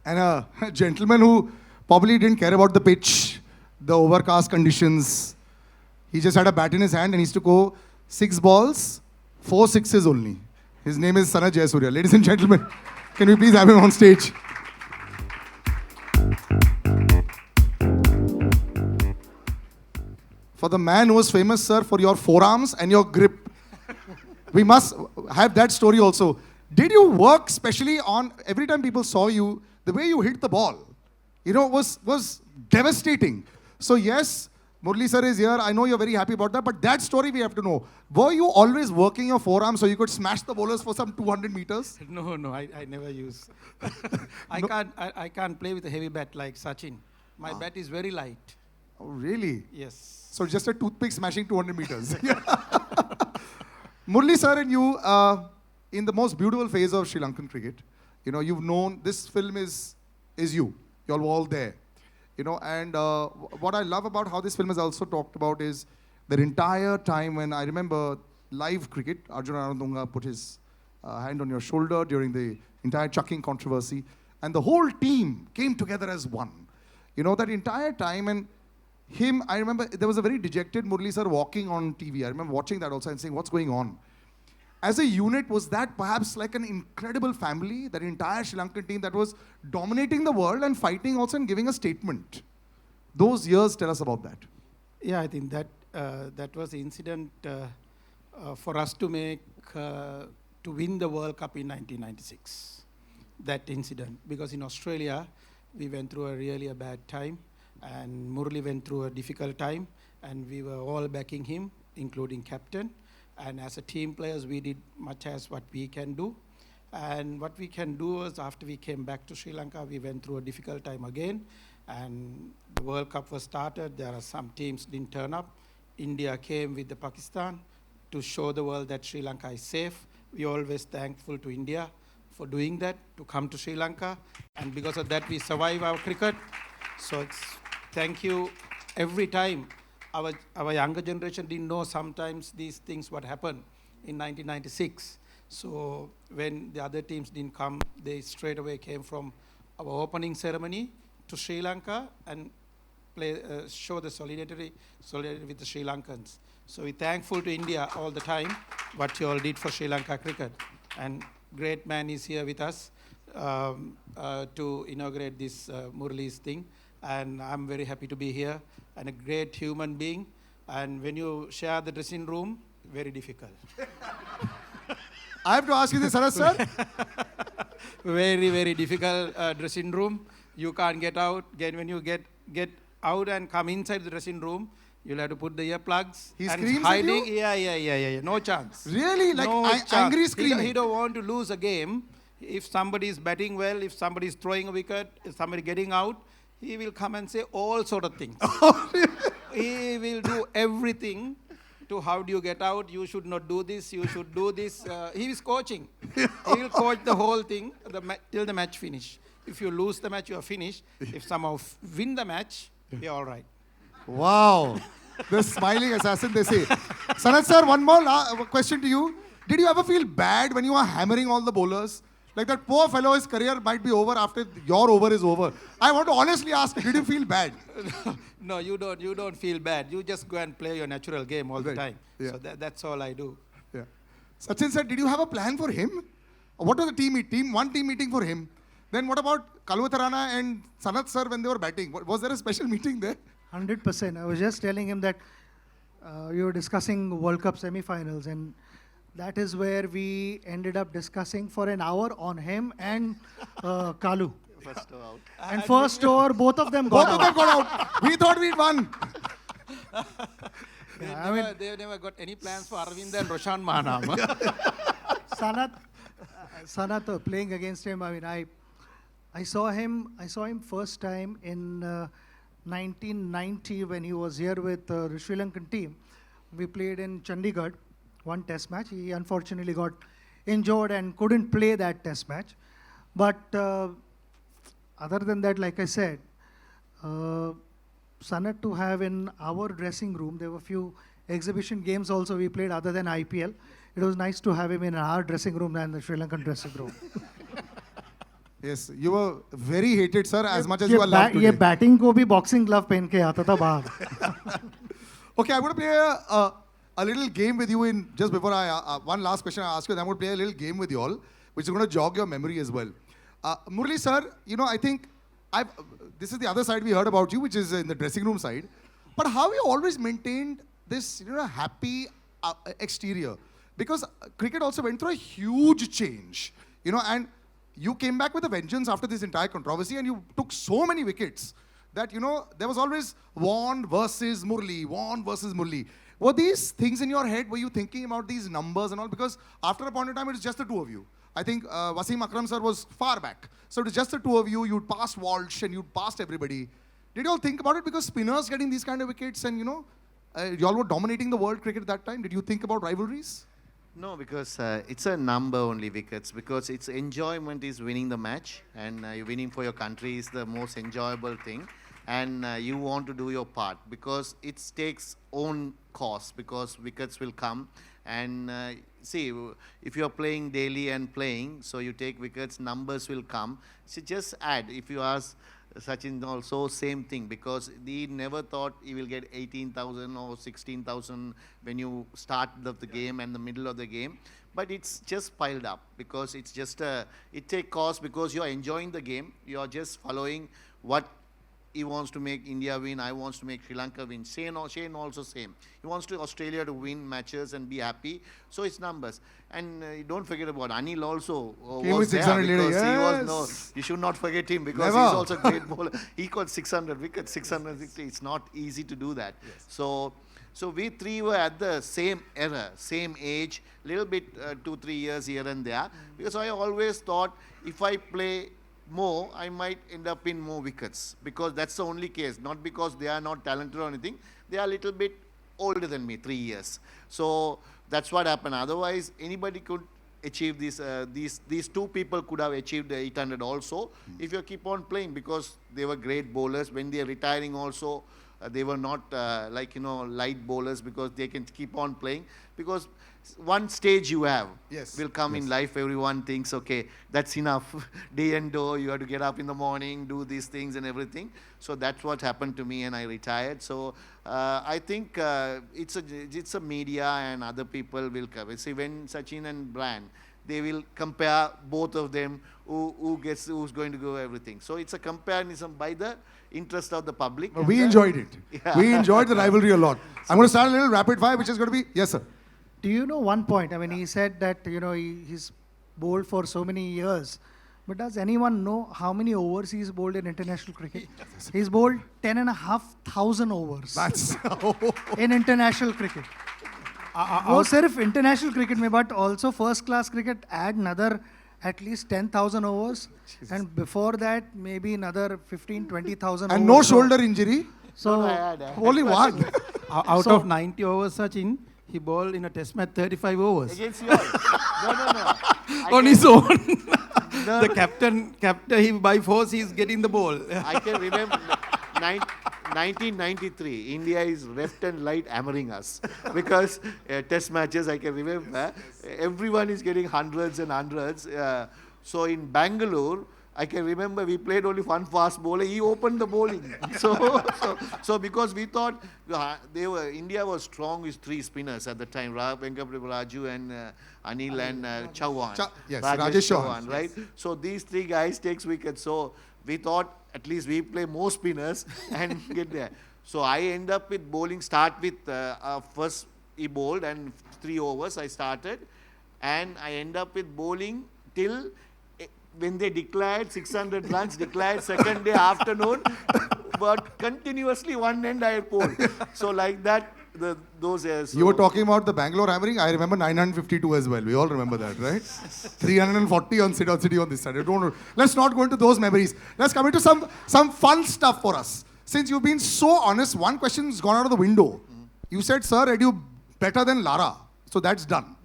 And a gentleman who probably didn't care about the pitch, the overcast conditions. He just had a bat in his hand and he used to go 6 balls, 4 sixes only. His name is Sanat Jayasuriya. Ladies and gentlemen, can we please have him on stage? For the man who was famous, sir, for your forearms and your grip. We must have that story also. Did you work specially on, every time people saw you, the way you hit the ball, you know, was devastating. So yes, Murali sir is here. I know you're very happy about that, but that story we have to know. Were you always working your forearms so you could smash the bowlers for some 200 meters? No, I never use. I can't play with a heavy bat like Sachin. My bat is very light. Oh, really? Yes. So just a toothpick smashing 200 meters. Murali sir and you, in the most beautiful phase of Sri Lankan cricket, you know, you've known this film is you. You're all there. You know, and what I love about how this film is also talked about is the entire time when I remember live cricket, Arjun Anandunga put his hand on your shoulder during the entire chucking controversy, and the whole team came together as one. You know, that entire time, and him, I remember there was a very dejected Murali sir walking on TV. I remember watching that also and saying, what's going on? As a unit, was that perhaps like an incredible family, that entire Sri Lankan team that was dominating the world and fighting also and giving a statement? Those years, tell us about that. Yeah, I think that that was the incident for us to make, to win the World Cup in 1996. That incident, because in Australia, we went through a bad time, and Murali went through a difficult time, and we were all backing him, including captain. And as a team players, we did much as what we can do. And what we can do was, after we came back to Sri Lanka, we went through a difficult time again. And the World Cup was started. There are some teams didn't turn up. India came with the Pakistan to show the world that Sri Lanka is safe. We're always thankful to India for doing that, to come to Sri Lanka. And because of that, we survive our cricket. So it's thank you every time. Our younger generation didn't know sometimes these things what happened in 1996. So when the other teams didn't come, they straight away came from our opening ceremony to Sri Lanka and show the solidarity with the Sri Lankans. So we're thankful to India all the time what you all did for Sri Lanka cricket. And great man is here with us to inaugurate this Murali's thing. And I'm very happy to be here, and a great human being. And when you share the dressing room, very difficult. I have to ask you this, Sanat sir. Very, very difficult dressing room. You can't get out. Again, when you get out and come inside the dressing room, you'll have to put the earplugs. He and screams hiding. at you? Yeah. No chance. Really? Like no chance. angry screaming? He don't want to lose a game. If somebody is batting well, if somebody is throwing a wicket, if somebody getting out, he will come and say all sort of things. He will do everything to how do you get out, you should not do this, you should do this. He is coaching. He will coach the whole thing till the match finish. If you lose the match, you are finished. If somehow win the match, you're all right. Wow. The smiling assassin, they say. Sanat sir, one more question to you. Did you ever feel bad when you were hammering all the bowlers? Like that poor fellow, his career might be over after your over is over. I want to honestly ask, did you feel bad? No, you don't feel bad. You just go and play your natural game all the time. Yeah. So that's all I do. Yeah. Sachin sir, did you have a plan for him? What was the team? One team meeting for him. Then what about Kalwatharana and Sanat sir when they were batting? Was there a special meeting there? 100%. I was just telling him that you were discussing World Cup semi-finals, and that is where we ended up discussing for an hour on him and Kalu. First out. And first over, both of them got out. Both of them got out. We thought we'd won. They never got any plans for Arvind and Roshan Mahanam. Sanat playing against him. I mean, I saw him first time in 1990 when he was here with the Sri Lankan team. We played in Chandigarh, one test match. He unfortunately got injured and couldn't play that test match. But other than that, like I said, Sanat to have in our dressing room, there were a few exhibition games also we played other than IPL. It was nice to have him in our dressing room than the Sri Lankan dressing room. Yes, you were very hated, sir, as much as you are loved today. ये batting को भी boxing glove पहन के आता था बाहर. Okay, I'm going to play a a little game with you in just before one last question I ask you, then I'm going to play a little game with you all, which is going to jog your memory as well. Murali sir, I think this is the other side we heard about you, which is in the dressing room side. But how you always maintained this, happy exterior? Because cricket also went through a huge change, and you came back with a vengeance after this entire controversy, and you took so many wickets that, there was always Warne versus Murali. Were these things in your head? Were you thinking about these numbers and all? Because after a point in time, it was just the two of you. I think Wasim Akram sir was far back. So it was just the two of you. You'd passed Walsh and you'd passed everybody. Did you all think about it? Because spinners getting these kind of wickets and, you all were dominating the world cricket at that time. Did you think about rivalries? No, because it's a number only wickets, because its enjoyment is winning the match, and winning for your country is the most enjoyable thing, and you want to do your part, because it takes own cost, because wickets will come, and see, if you're playing daily and playing, so you take wickets, numbers will come. So just add, if you ask Sachin also, same thing, because he never thought he will get 18,000 or 16,000 when you start the game and the middle of the game. But it's just piled up, because it's just it take cost, because you're enjoying the game. You're just following what he wants to make India win. I wants to make Sri Lanka win. Shane also same. He wants to Australia to win matches and be happy. So it's numbers. And don't forget about Anil also was there, because he was you should not forget him, because he's also a great bowler. He got 600 wickets, 660. It's not easy to do that. Yes. So we three were at the same era, same age, little bit 2-3 years here and there. Because I always thought if I play more, I might end up in more wickets, because that's the only case. Not because they are not talented or anything. They are a little bit older than me, 3 years. So that's what happened. Otherwise, anybody could achieve this. These two people could have achieved the 800 also if you keep on playing, because they were great bowlers. When they are retiring also, they were not light bowlers, because they can keep on playing. Because one stage you have will come in life. Everyone thinks, okay, that's enough. Day and door, you have to get up in the morning, do these things and everything. So that's what happened to me, and I retired. So I think it's a media and other people will cover. See, when Sachin and Brian, they will compare both of them, who's going to go everything. So it's a comparison by the interest of the public. We enjoyed it. Yeah. We enjoyed the rivalry a lot. I'm going to start a little rapid fire, which is going to be, yes, sir. Do you know one point? I mean, he said that, he's bowled for so many years. But does anyone know how many overs he's bowled in international cricket? He's bowled 10,500 overs. That's in international cricket. वो सिर्फ international cricket में, but also first class cricket add another at least 10,000 overs. Jesus. And before that, maybe another 15,000-20,000 overs. And no shoulder injury? So, only one. Out of 90 overs, Sachin, he bowled in a test match 35 overs. Against you all? No. On his own. The captain, he by force, he's getting the ball. I can remember 1993, India is left and right hammering us, because test matches, I can remember, everyone is getting hundreds and hundreds. So in Bangalore, I can remember we played only one fast bowler. He opened the bowling. So because we thought India was strong with 3 spinners at the time: Raju and Anil and Chauhan. Yes, Rajesh Chauhan, right? So these 3 guys takes wickets. So we thought at least we play more spinners and get there. So I end up with bowling. Start with first he bowled and 3 overs I started, and I end up with bowling till when they declared 600 runs, declared second day afternoon, but continuously one end I bowled. So like that, those years. So you were talking about the Bangalore hammering. I remember 952 as well. We all remember that, right? 340 on City on this side. Let's not go into those memories. Let's come into some fun stuff for us. Since you've been so honest, one question's gone out of the window. You said, sir, Edu better than Lara. So that's done.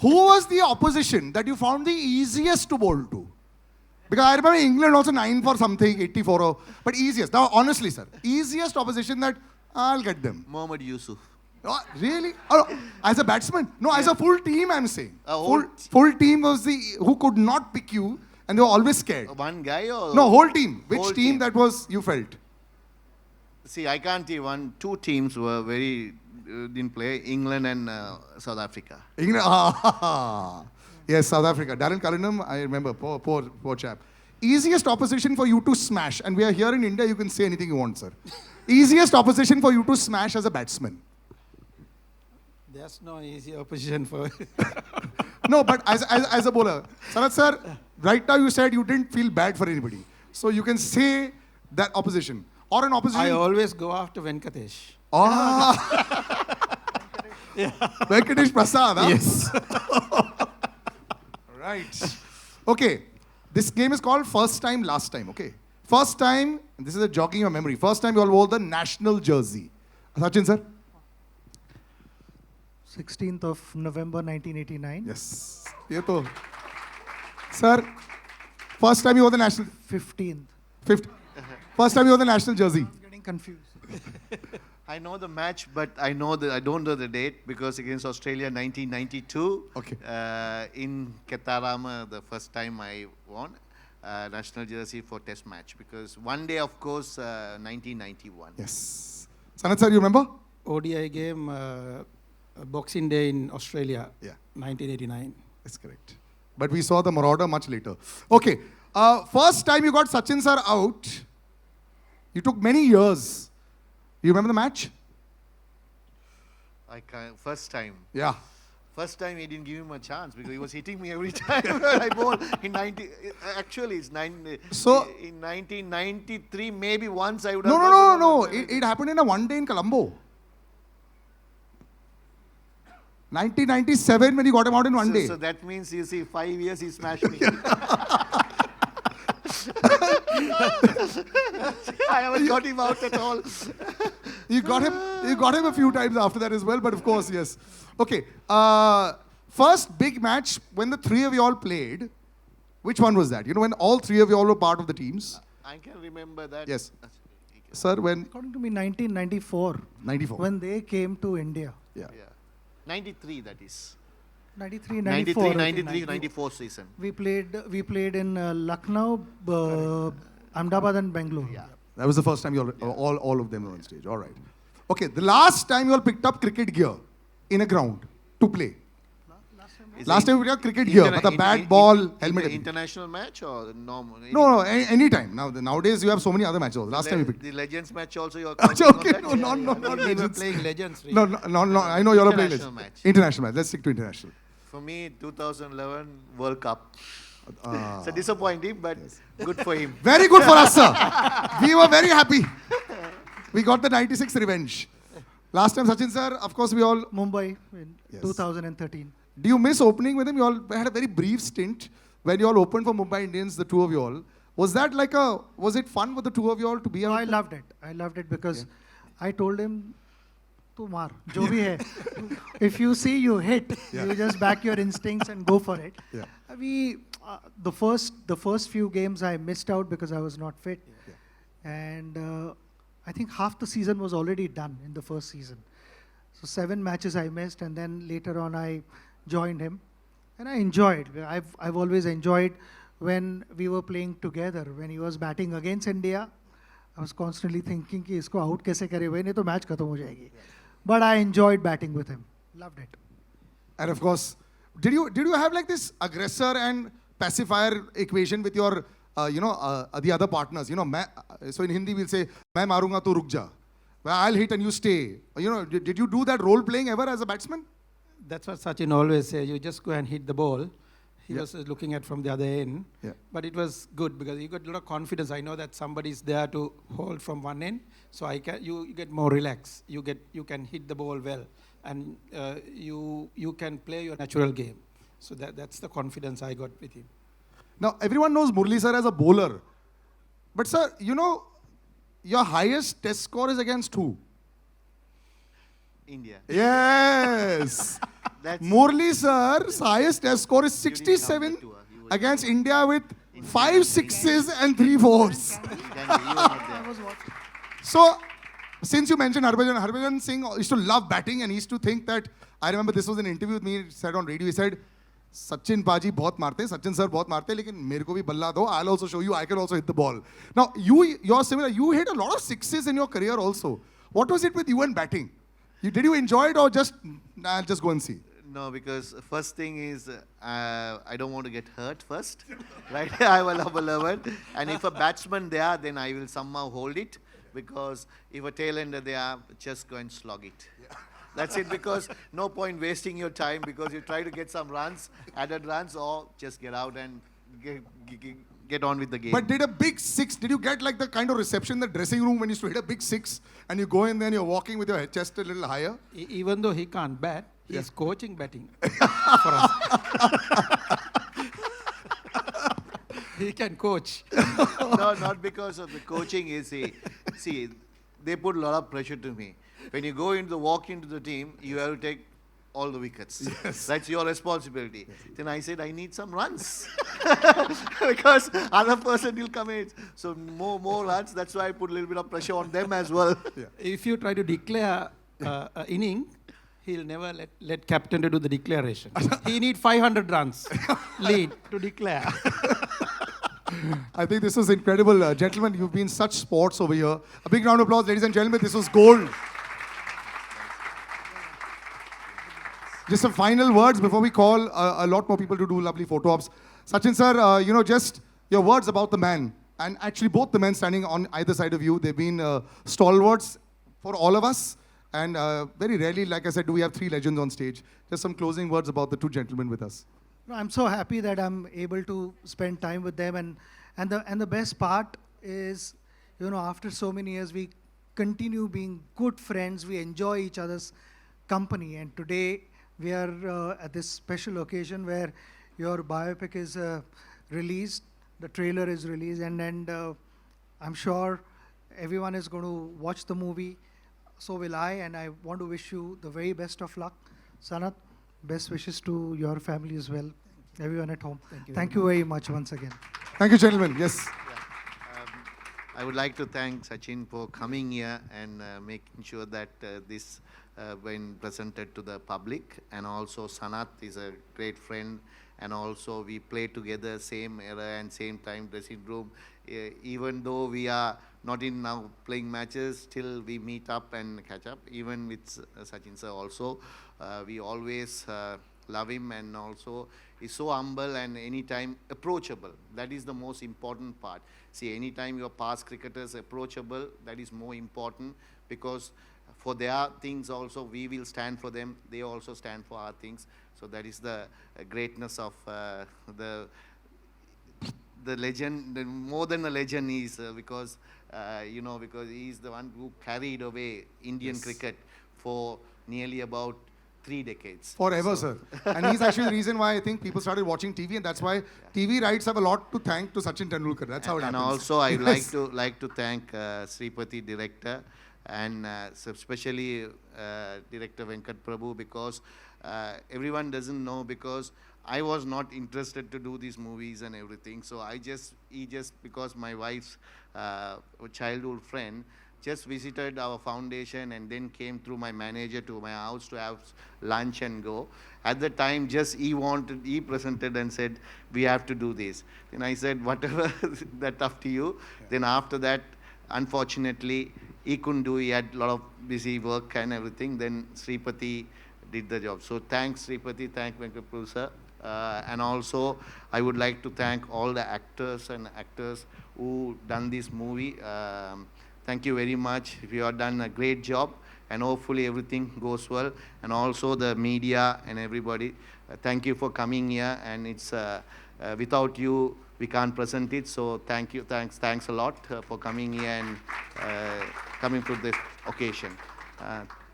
Who was the opposition that you found the easiest to bowl to? Because I remember England also 9 for something, 84. But easiest. Now, honestly, sir, easiest opposition that I'll get them. Mohammad Yusuf. Oh, really? Oh, as a batsman? No, as a full team, I'm saying. Full team was who could not pick you, and they were always scared. One guy or? No, whole team. Which Whole team that was you felt? See, I can't even. Two teams were very didn't play. England and South Africa. England, yes, South Africa. Darren Cullingham, I remember, poor chap. Easiest opposition for you to smash, and we are here in India, you can say anything you want, sir. Easiest opposition for you to smash as a batsman. There's no easy opposition for. No, but as a bowler, Sarath sir, right now you said you didn't feel bad for anybody. So you can say that opposition. Or an opposition. I always go after Venkatesh. Venkatesh Prasad, huh? Yes. Right. Okay. This game is called First Time, Last Time, okay? First time, and this is a jogging your memory, first time you all wore the national jersey. Sachin sir? 16th of November 1989. Yes. Ye to. Sir, first time you wore the national... 15th. First time you wore the national jersey. I'm getting confused. I know the match, but I don't know the date because against Australia 1992. Okay. In Ketarama, the first time I won national jersey for Test match because one day, of course, 1991. Yes. Sanath sir, you remember? ODI game, Boxing Day in Australia. Yeah. 1989. That's correct. But we saw the Marauder much later. Okay. First time you got Sachin sir out, you took many years. You remember the match? I can't, first time. Yeah. First time he didn't give him a chance because he was hitting me every time I bowled. In 90, actually it's So in 1993 maybe once I would have. No. It happened in a one day in Colombo. 1997 when he got him out in one day. So that means you see 5 years he smashed me. I haven't got him out at all. You got him a few times after that as well, but of course, yes. Okay. First big match when the three of you all played. Which one was that? You know, when all three of you all were part of the teams? I can remember that. Yes. Sir, when? According to me, 1994. 94. When they came to India. Yeah. 93 that is. 93, 94. 94 season. We played in Lucknow, Ahmedabad and Bangalore. Yeah. That was the first time you all of them were on stage. All right. Okay, the last time you all picked up cricket gear in a ground to play. Last time we picked up cricket gear, with a bat, ball, helmet. International match or normal? No, any time. Nowadays you have so many other matches. Last time we picked. The Legends match also you are Okay, no, not We were Legends. playing Legends. No, I know you all are playing International Legends. match. International match. Let's stick to international. For me, 2011 World Cup. It's disappointing, but good for him. Very good for us, sir. We were very happy. We got the 96 revenge. Last time, Sachin sir, of course, we all... Mumbai in 2013. Do you miss opening with him? You all had a very brief stint when you all opened for Mumbai Indians, the two of you all. Was that like was it fun for the two of you all to be out? I loved it. I loved it because I told him, tu maar, jo bhi hai. If you see you hit, you just back your instincts and go for it. Yeah. The first few games I missed out because I was not fit. And I think half the season was already done in the first season. So 7 matches I missed, and then later on I joined him. And I enjoyed. I've always enjoyed when we were playing together. When he was batting against India, I was constantly thinking कि इसको out कैसे करे भाई नहीं तो match खत्म हो जाएगी. But I enjoyed batting with him. Loved it. And of course, did you have like this aggressor and pacifier equation with your the other partners? You know, so in Hindi we'll say मैं मारूंगा तो रुक जा. Well, I'll hit and you stay. You know, did you do that role playing ever as a batsman? That's what Sachin always says. You just go and hit the ball. He was looking at from the other end. Yeah. But it was good because you got a lot of confidence. I know that somebody's there to hold from one end. So you get more relaxed. You can hit the ball well. And you can play your natural game. So that's the confidence I got with him. Now, everyone knows Murali sir as a bowler. But sir, you know, your highest test score is against who? India. Yes. Murali sir's highest test score is 67 against India with 5 sixes and 3 fours. So, since you mentioned Harbhajan Singh used to love batting and he used to think that, I remember this was an interview with me, he said on radio, he said, Sachin Paji बहुत मारते हैं, Sachin sir बहुत मारते हैं, लेकिन मेरे को भी बल्ला दो. I'll also show you. I can also hit the ball. Now you're similar. You hit a lot of sixes in your career also. What was it with you and batting? Did you enjoy it or just I'll just go and see? No, because first thing is I don't want to get hurt first, right? I will love it. And if a batsman there, then I will somehow hold it, because if a tailender there, just go and slog it. Yeah. That's it, because no point wasting your time, because you try to get some runs, added runs, or just get out and get on with the game. But did a big six, did you get like the kind of reception in the dressing room when you used to hit a big six and you go in there and you're walking with your chest a little higher? Even though he can't bat, he's coaching batting for us. He can coach. No, not because of the coaching. See, they put a lot of pressure to me. When you walk into the team, you have to take all the wickets. Yes. That's your responsibility. Yes. Then I said, I need some runs. Because other person will come in. So more runs. That's why I put a little bit of pressure on them as well. Yeah. If you try to declare an inning, he'll never let captain to do the declaration. He need 500 runs lead to declare. I think this was incredible. Gentlemen, you've been such sports over here. A big round of applause, ladies and gentlemen. This was gold. Just some final words before we call a lot more people to do lovely photo ops. Sachin sir, just your words about the man. And actually both the men standing on either side of you, they've been stalwarts for all of us. And very rarely, like I said, do we have three legends on stage. Just some closing words about the two gentlemen with us. No, I'm so happy that I'm able to spend time with them. And the best part is, after so many years, we continue being good friends. We enjoy each other's company. And today, we are at this special occasion where your biopic is released, the trailer is released, and I'm sure everyone is going to watch the movie. So will I, and I want to wish you the very best of luck. Sanat, best wishes to your family as well, everyone at home. Thank you very much once again. Thank you, gentlemen. Yes. I would like to thank Sachin for coming here and making sure that this when presented to the public. And also Sanat is a great friend, and also we play together same era and same time dressing room. Even though we are not in now playing matches, still we meet up and catch up. Even with Sachin sir also, we always love him, and also he's so humble and anytime approachable. That is the most important part. See, anytime your past cricketers approachable, that is more important, because for their things also we will stand for them. They also stand for our things. So that is the greatness of the legend. More than a legend is because because he is the one who carried away Indian cricket for nearly about 3 decades. Forever, sir. And he's actually the reason why I think people started watching TV, and that's why TV rights have a lot to thank to Sachin Tendulkar. That's how it happens. And also I would like to thank Sripati director, and especially director Venkat Prabhu, because everyone doesn't know, because I was not interested to do these movies and everything. So he just because my wife's childhood friend just visited our foundation and then came through my manager to my house to have lunch and go. At the time, he presented and said, we have to do this. Then I said, whatever, that's up to you. Yeah. Then after that, unfortunately, he couldn't do, he had a lot of busy work and everything. Then Sripati did the job. So thanks Sripati, thank Venkat sir. And also, I would like to thank all the actors and actors who done this movie. Thank you very much. You have done a great job, and hopefully everything goes well. And also the media and everybody, thank you for coming here. And it's without you, we can't present it. So thank you, thanks a lot for coming here and coming to this occasion.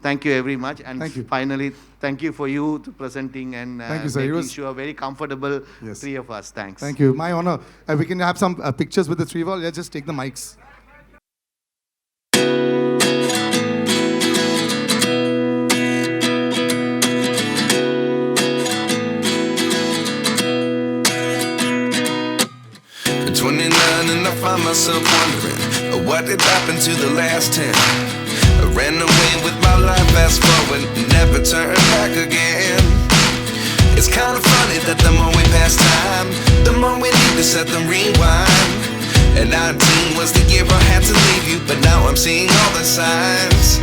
Thank you very much. And finally, thank you for you to presenting and making sure very comfortable, three of us. Thanks. Thank you. My honor. We can have some pictures with the three of us. Let's just take the mics. And I find myself wondering what did happen to the last 10. I ran away with my life, fast forward, never turn back again. It's kind of funny that the more we pass time, the more we need to set them rewind. And 19 was the year I had to leave you, but now I'm seeing all the signs.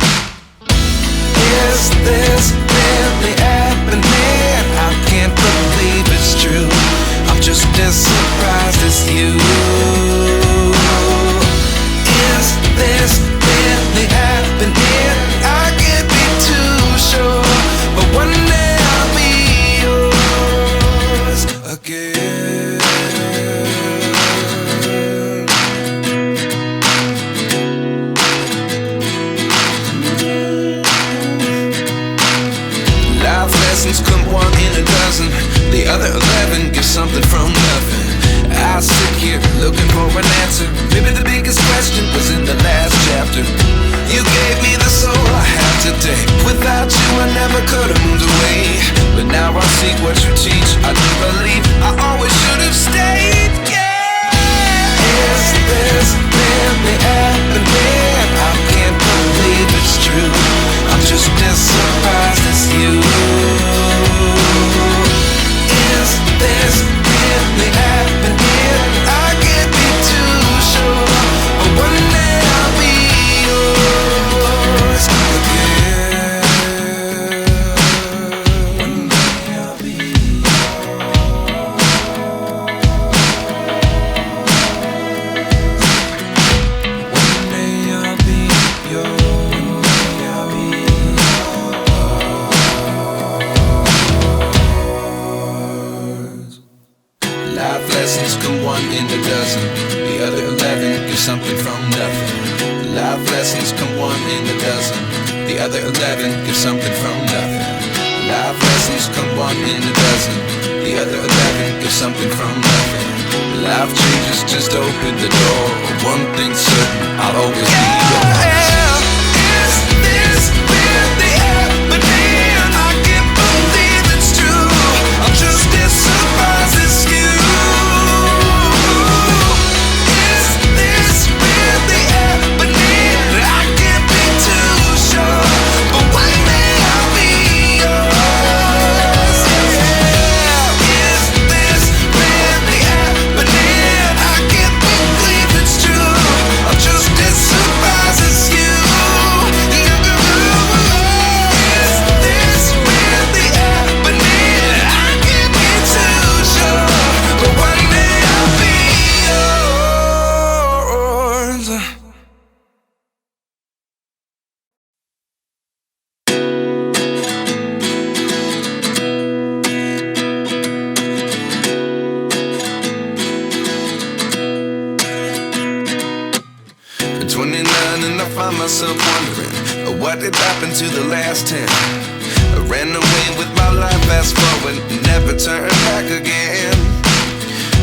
Is this really happening? I can't believe it's true. I'm just as surprised as you. Is this really happening? I can't be too sure, but one day I'll be yours again. Life lessons come one in a dozen. The other 11 give something from nothing. I sit here looking for an answer. Maybe the biggest question was in the last chapter. You gave me the soul I have today. Without you I never could have moved away. But now I see what you teach. I do believe I always should have stayed. Yeah. Is this really happening? I can't believe it's true. I'm just as surprised as you. Is this really happening? I can't be too sure, but one day I'll be yours again. One day I'll be yours. One day I'll be yours. Life lessons come one in a dozen. The other 11 give something from nothing. Life lessons come one in a dozen. The other 11 give something from nothing. Life lessons come one in a dozen. The other 11 give something from nothing. Life changes just open the door. One thing's certain, I'll always be yours. Is this really happening? I can't believe it's true. I'm just as surprised as you. Is this really happening? I can't be too sure, but one day I'll be yours. Yeah. Is this really happening? I can't believe it's true. I'm just as surprised as you. Is this really happening? I can't be too sure, but one day I'll be yours. At 29 and I find myself wondering what did happen to the last 10. I ran away with my life, fast forward, never turn back again.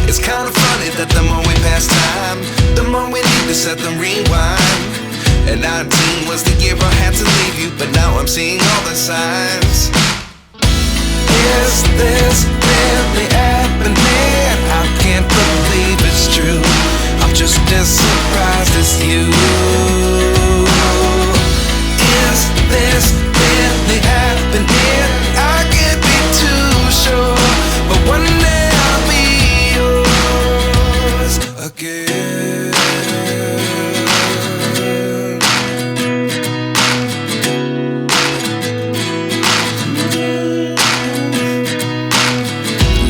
It's kind of funny that the more we pass time, the more we need to set them rewind. And 19 was the year I had to leave you, but now I'm seeing all the signs. Is this really happening? I can't believe it's true. I'm just as surprised as you. Is this really happening? I can't be too sure, but one day I'll be yours again.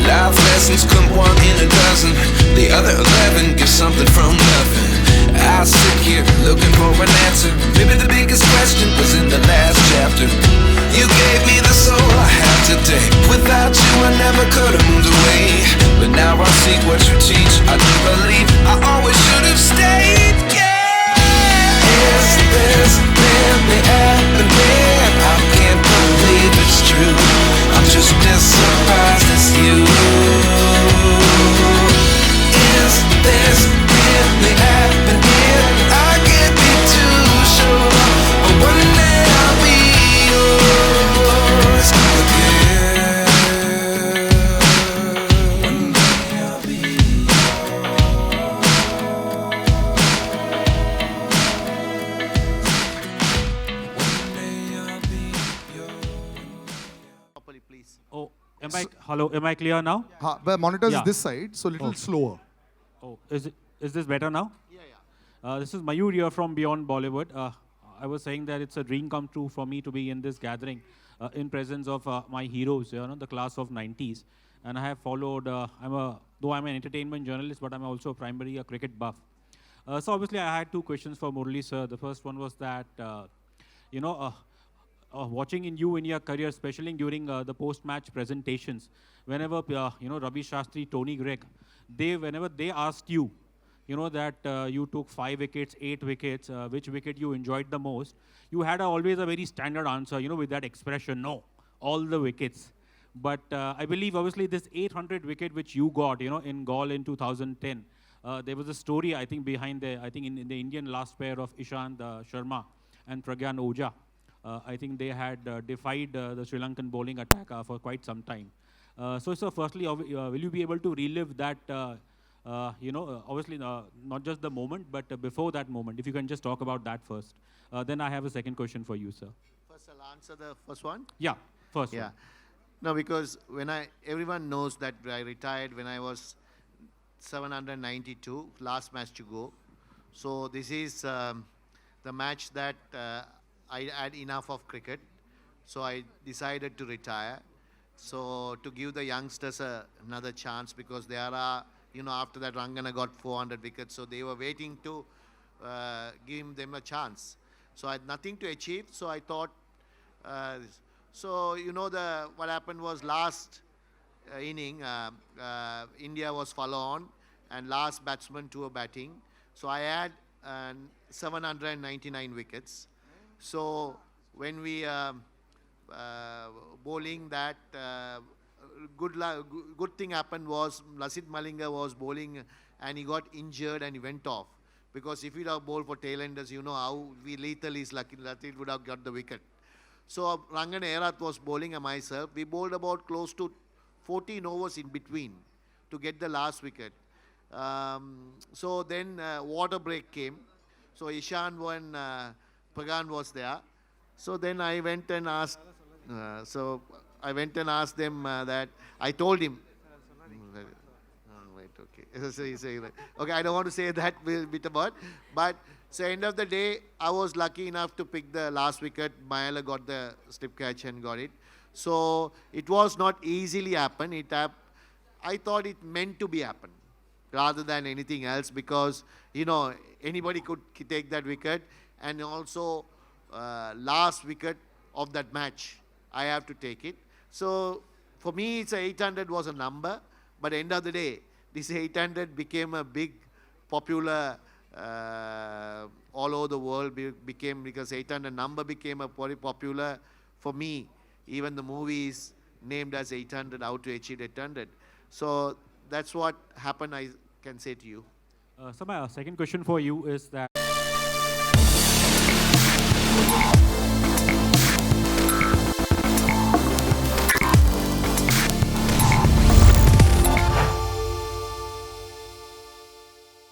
Life lessons come one in a dozen. The other 11 give something from nothing. I sit here looking for an Hello, am I clear now? The monitor is Yeah. this side, so a little slower. Oh, is this better now? Yeah. This is Mayur here from Beyond Bollywood. I was saying that it's a dream come true for me to be in this gathering in presence of my heroes, the class of 90s. And I have followed, though I'm an entertainment journalist, but I'm also primarily a cricket buff. So obviously I had two questions for Murali sir. The first one was that, watching in your career, especially during the post-match presentations, whenever, Ravi Shastri, Tony Gregg, whenever they asked you, that you took 5 wickets, 8 wickets, which wicket you enjoyed the most, you had always a very standard answer, with that expression, no, all the wickets. But I believe, obviously, this 800 wicket which you got, in Gaul in 2010, there was a story, I think, behind in the Indian last pair of Ishant Sharma and Pragyan Oja. I think they had defied the Sri Lankan bowling attack for quite some time. So, firstly, will you be able to relive that, obviously not just the moment, but before that moment, if you can just talk about that first. Then I have a second question for you, sir. First, I'll answer the first one. Yeah, first Yeah. one. No, because everyone knows that I retired when I was 792, last match to go. So this is the match that I had enough of cricket. So I decided to retire. So to give the youngsters another chance, because there are, after that Rangana got 400 wickets, so they were waiting to give them a chance. So I had nothing to achieve, so I thought, what happened was last inning, India was follow on, and last batsman to a batting. So I had 799 wickets. So when we bowling that, good thing happened was Lasith Malinga was bowling and he got injured and he went off. Because if he'd have bowled for tailenders, you know how lethal is lucky. Lasith would have got the wicket. So Rangan Erath was bowling and myself. We bowled about close to 14 overs in between to get the last wicket. So then water break came. So Ishan and Pagan was there. So then I went and asked. Them that I told him. Right, okay. Okay, I don't want to say that bit about. But so end of the day, I was lucky enough to pick the last wicket. Mayala got the slip catch and got it. So it was not easily happen. I thought it meant to be happen rather than anything else, because anybody could take that wicket, and also last wicket of that match I have to take it. So for me, it's 800 was a number, but end of the day, this 800 became a big popular all over the world, because 800 number became a very popular for me. Even the movie is named as 800, how to achieve 800. So that's what happened, I can say to you. So my second question for you is that